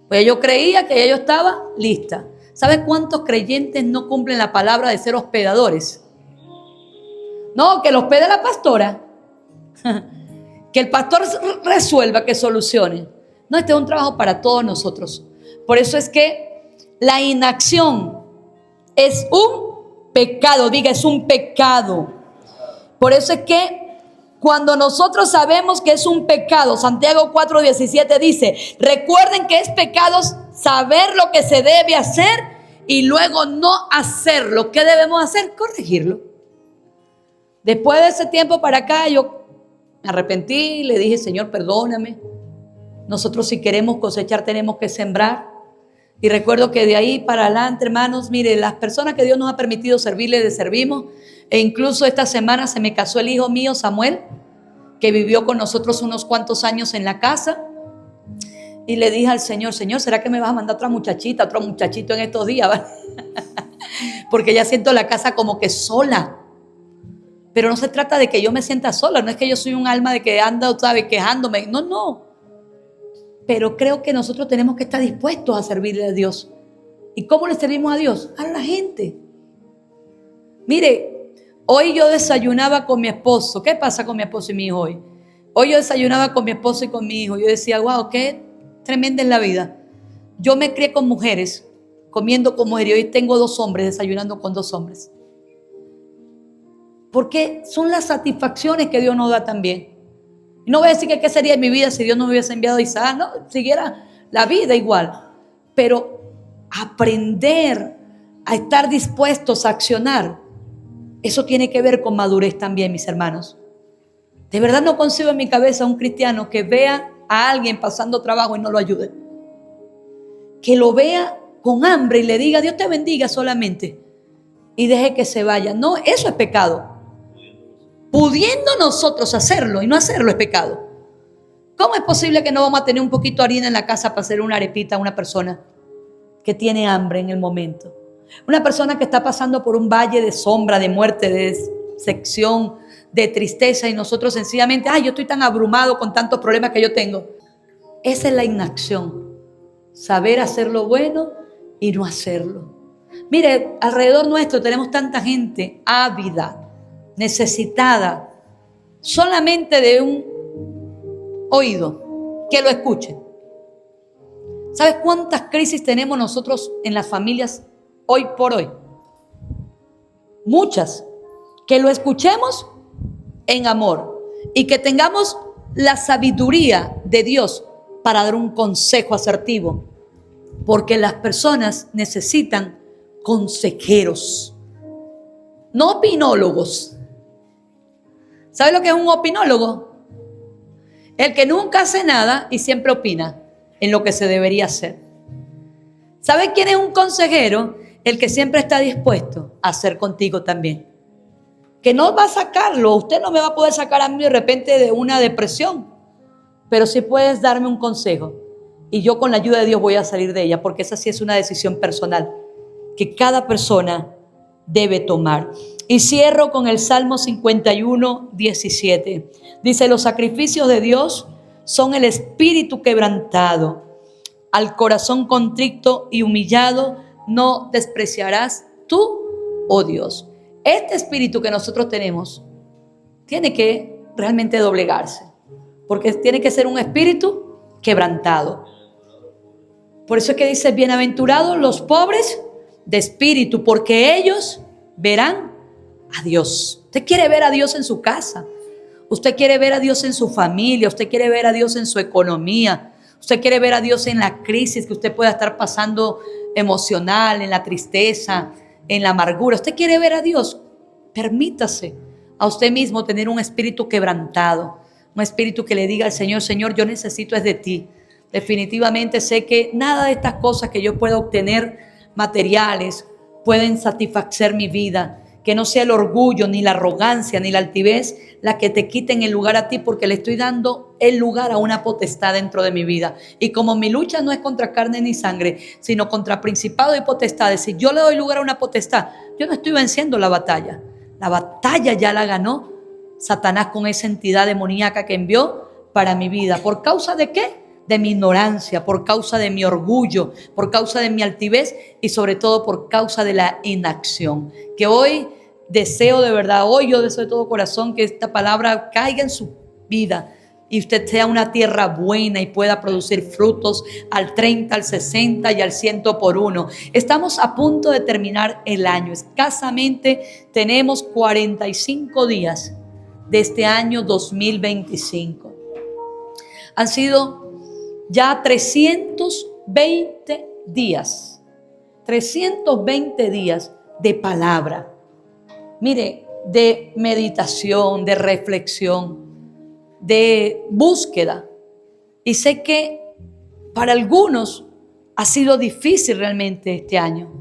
Pues yo creía que ya yo estaba lista. ¿Sabes cuántos creyentes no cumplen la palabra de ser hospedadores? No, que lo hospede la pastora. Que el pastor resuelva, que solucione. No, este es un trabajo para todos nosotros. Por eso es que la inacción es un pecado. Diga, es un pecado. Por eso es que cuando nosotros sabemos que es un pecado, Santiago 4:17 dice, recuerden que es pecado saber lo que se debe hacer y luego no hacerlo. ¿Qué debemos hacer? Corregirlo. Después de ese tiempo para acá, yo me arrepentí, le dije, Señor, perdóname. Nosotros, si queremos cosechar, tenemos que sembrar. Y recuerdo que de ahí para adelante, hermanos, mire, las personas que Dios nos ha permitido servirle, le servimos. E incluso esta semana se me casó el hijo mío, Samuel, que vivió con nosotros unos cuantos años en la casa. Y le dije al Señor, Señor, ¿será que me vas a mandar otra muchachita, otro muchachito en estos días? Porque ya siento la casa como que sola. Pero no se trata de que yo me sienta sola. No es que yo soy un alma de que anda, ¿sabe?, quejándome. No. Pero creo que nosotros tenemos que estar dispuestos a servirle a Dios. ¿Y cómo le servimos a Dios? A la gente. Mire, hoy yo desayunaba con mi esposo. ¿Qué pasa con mi esposo y mi hijo hoy? Hoy yo desayunaba con mi esposo y con mi hijo. Yo decía, wow, qué tremenda es la vida. Yo me crié con mujeres, comiendo con mujeres. Y hoy tengo 2 hombres, desayunando con 2 hombres. Porque son las satisfacciones que Dios nos da también. Y no voy a decir que qué sería mi vida si Dios no me hubiese enviado a Isaac. No, siguiera la vida igual. Pero aprender a estar dispuestos a accionar, eso tiene que ver con madurez también, mis hermanos. De verdad no concibo en mi cabeza un cristiano que vea a alguien pasando trabajo y no lo ayude. Que lo vea con hambre y le diga, Dios te bendiga solamente, y deje que se vaya. No, eso es pecado. Pudiendo nosotros hacerlo y no hacerlo es pecado. ¿Cómo es posible que no vamos a tener un poquito de harina en la casa para hacer una arepita a una persona que tiene hambre en el momento? Una persona que está pasando por un valle de sombra, de muerte, de sección, de tristeza, y nosotros sencillamente, yo estoy tan abrumado con tantos problemas que yo tengo. Esa es la inacción. Saber hacer lo bueno y no hacerlo. Mire, alrededor nuestro tenemos tanta gente ávida, necesitada solamente de un oído que lo escuche. ¿Sabes cuántas crisis tenemos nosotros en las familias hoy por hoy? Muchas. Que lo escuchemos en amor y que tengamos la sabiduría de Dios para dar un consejo asertivo, porque las personas necesitan consejeros, no opinólogos. ¿Sabe lo que es un opinólogo? El que nunca hace nada y siempre opina en lo que se debería hacer. ¿Sabe quién es un consejero? El que siempre está dispuesto a hacer contigo también. Que no va a sacarlo, usted no me va a poder sacar a mí de repente de una depresión, pero sí puedes darme un consejo y yo con la ayuda de Dios voy a salir de ella, porque esa sí es una decisión personal que cada persona debe tomar. Y cierro con el Salmo 51, 17. Dice: los sacrificios de Dios son el espíritu quebrantado, al corazón contrito y humillado no despreciarás tú, oh Dios. Este espíritu que nosotros tenemos tiene que realmente doblegarse, porque tiene que ser un espíritu quebrantado. Por eso es que dice: bienaventurados los pobres de espíritu, porque ellos verán a Dios. Usted quiere ver a Dios en su casa, usted quiere ver a Dios en su familia, usted quiere ver a Dios en su economía, usted quiere ver a Dios en la crisis que usted pueda estar pasando emocional, en la tristeza, en la amargura. Usted quiere ver a Dios, permítase a usted mismo tener un espíritu quebrantado, un espíritu que le diga al Señor: Señor, yo necesito es de ti. Definitivamente sé que nada de estas cosas que yo pueda obtener materiales pueden satisfacer mi vida. Que no sea el orgullo, ni la arrogancia, ni la altivez la que te quiten el lugar a ti, porque le estoy dando el lugar a una potestad dentro de mi vida. Y como mi lucha no es contra carne ni sangre, sino contra principados y potestades, si yo le doy lugar a una potestad, yo no estoy venciendo la batalla. La batalla ya la ganó Satanás con esa entidad demoníaca que envió para mi vida. ¿Por causa de qué? De mi ignorancia, por causa de mi orgullo, por causa de mi altivez y sobre todo por causa de la inacción. Que hoy deseo de verdad, hoy yo deseo de todo corazón que esta palabra caiga en su vida y usted sea una tierra buena y pueda producir frutos al 30, al 60 y al 100 por uno. Estamos a punto de terminar el año. Escasamente tenemos 45 días de este año 2025. Han sido ya 320 días de palabra. Mire, de meditación, de reflexión, de búsqueda. Y sé que para algunos ha sido difícil realmente este año,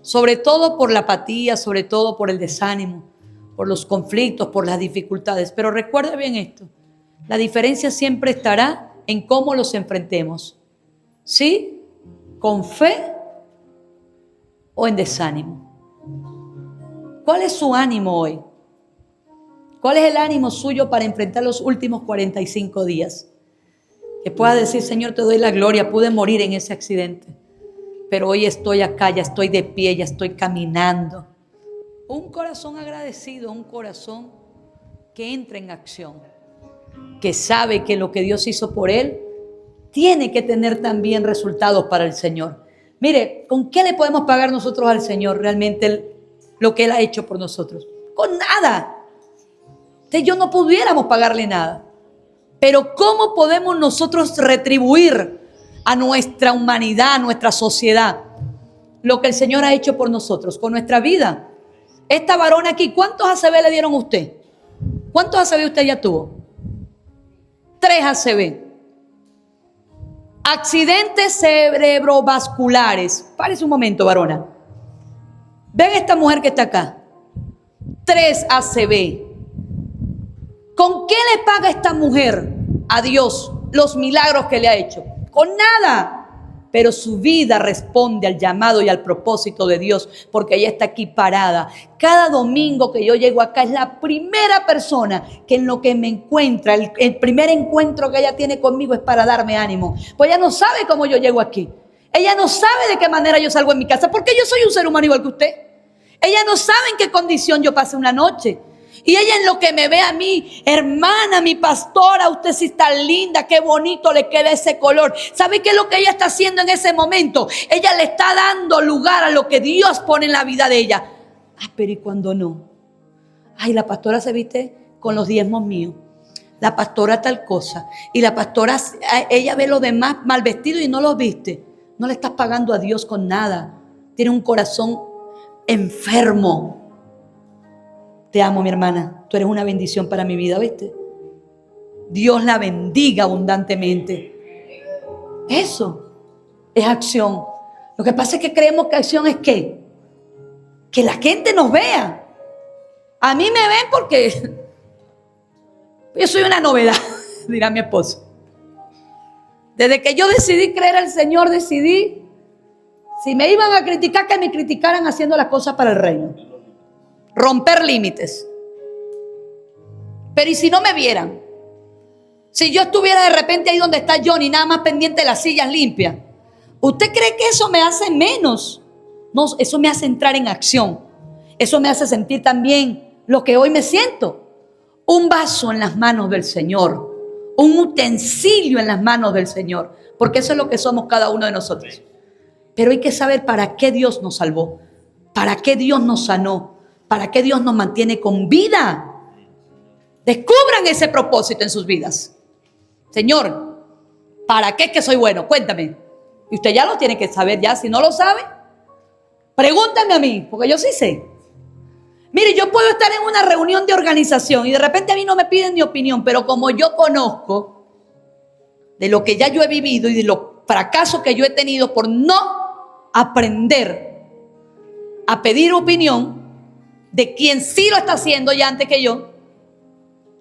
sobre todo por la apatía, sobre todo por el desánimo, por los conflictos, por las dificultades. Pero recuerde bien esto: la diferencia siempre estará en cómo los enfrentemos, ¿sí? Con fe o en desánimo. ¿Cuál es su ánimo hoy? ¿Cuál es el ánimo suyo para enfrentar los últimos 45 días? Que pueda decir: Señor, te doy la gloria, pude morir en ese accidente, pero hoy estoy acá, ya estoy de pie, ya estoy caminando. Un corazón agradecido, un corazón que entra en acción, que sabe que lo que Dios hizo por él tiene que tener también resultados para el Señor. Mire, ¿con qué le podemos pagar nosotros al Señor realmente lo que Él ha hecho por nosotros? Con nada. Yo no pudiéramos pagarle nada. Pero ¿cómo podemos nosotros retribuir a nuestra humanidad, a nuestra sociedad, lo que el Señor ha hecho por nosotros? Con nuestra vida. Esta varona aquí, ¿cuántos ACV le dieron a usted? ¿Cuántos ACV usted ya tuvo? 3 ACV. Accidentes cerebrovasculares. Párese un momento, varona. Ven esta mujer que está acá. 3 ACV. ¿Con qué le paga esta mujer a Dios los milagros que le ha hecho? Con nada. Pero su vida responde al llamado y al propósito de Dios, porque ella está aquí parada. Cada domingo que yo llego acá es la primera persona que en lo que me encuentra, el primer encuentro que ella tiene conmigo es para darme ánimo. Pues ella no sabe cómo yo llego aquí. Ella no sabe de qué manera yo salgo en mi casa, porque yo soy un ser humano igual que usted. Ella no sabe en qué condición yo pasé una noche. Y ella en lo que me ve a mí, hermana, mi pastora, usted sí está linda, qué bonito le queda ese color. ¿Sabe qué es lo que ella está haciendo en ese momento? Ella le está dando lugar a lo que Dios pone en la vida de ella. Ah, pero ¿y cuando no? Ay, la pastora se viste con los diezmos míos. La pastora tal cosa. Y la pastora, ella ve los demás mal vestidos y no los viste. No le estás pagando a Dios con nada. Tiene un corazón enfermo. Te amo, mi hermana. Tú eres una bendición para mi vida, ¿viste? Dios la bendiga abundantemente. Eso es acción. Lo que pasa es que creemos que acción es ¿qué? Que la gente nos vea. A mí me ven porque yo soy una novedad, dirá mi esposo. Desde que yo decidí creer al Señor, decidí, si me iban a criticar, que me criticaran haciendo las cosas para el reino. Romper límites. Pero ¿y si no me vieran? Si yo estuviera de repente ahí donde está Johnny, nada más pendiente de las sillas limpias, ¿usted cree que eso me hace menos? No, eso me hace entrar en acción. Eso me hace sentir también lo que hoy me siento. Un vaso en las manos del Señor. Un utensilio en las manos del Señor. Porque eso es lo que somos cada uno de nosotros. Pero hay que saber para qué Dios nos salvó. Para qué Dios nos sanó. ¿Para qué Dios nos mantiene con vida? Descubran ese propósito en sus vidas. Señor, ¿para qué es que soy bueno? Cuéntame. Y usted ya lo tiene que saber ya. Si no lo sabe, pregúntame a mí, porque yo sí sé. Mire, yo puedo estar en una reunión de organización y de repente a mí no me piden mi opinión, pero como yo conozco de lo que ya yo he vivido y de los fracasos que yo he tenido por no aprender a pedir opinión de quien sí lo está haciendo ya antes que yo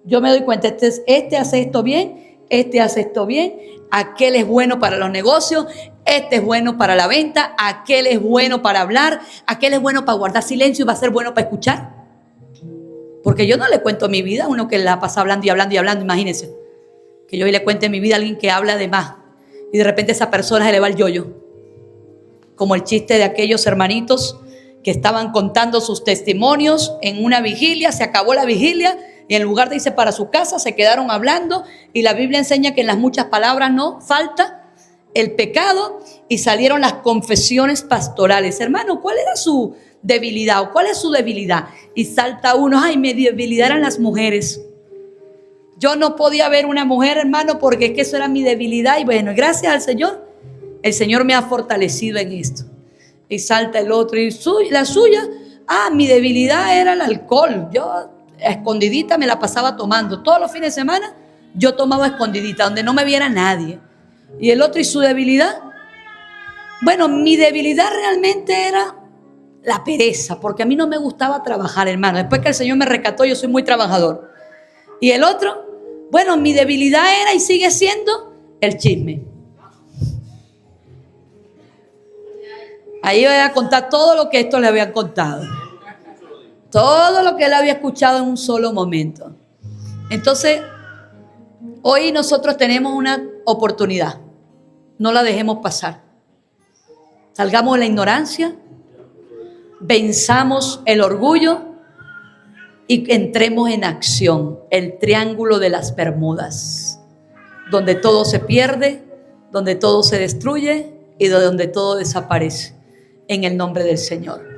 me doy cuenta, este hace esto bien, este hace esto bien, aquel es bueno para los negocios, este es bueno para la venta, aquel es bueno para hablar, aquel es bueno para guardar silencio y va a ser bueno para escuchar. Porque yo no le cuento mi vida a uno que la pasa hablando y hablando y hablando, imagínense. Que yo le cuente mi vida a alguien que habla de más y de repente esa persona se le va el yoyo. Como el chiste de aquellos hermanitos que estaban contando sus testimonios en una vigilia, se acabó la vigilia y en lugar de irse para su casa se quedaron hablando y la Biblia enseña que en las muchas palabras no falta el pecado y salieron las confesiones pastorales. Hermano, ¿cuál era su debilidad o cuál es su debilidad? Y salta uno, ay, mi debilidad eran las mujeres. Yo no podía ver una mujer, hermano, porque es que eso era mi debilidad y bueno, gracias al Señor, el Señor me ha fortalecido en esto. Y salta el otro y la suya, mi debilidad era el alcohol. Yo a escondidita me la pasaba tomando. Todos los fines de semana yo tomaba escondidita, donde no me viera nadie. Y el otro y su debilidad. Bueno, mi debilidad realmente era la pereza, porque a mí no me gustaba trabajar, hermano. Después que el Señor me rescató, yo soy muy trabajador. Y el otro, bueno, mi debilidad era y sigue siendo el chisme. Ahí voy a contar todo lo que estos le habían contado. Todo lo que él había escuchado en un solo momento. Entonces, hoy nosotros tenemos una oportunidad. No la dejemos pasar. Salgamos de la ignorancia, venzamos el orgullo y entremos en acción. El triángulo de las Bermudas, donde todo se pierde, donde todo se destruye y donde todo desaparece. En el nombre del Señor.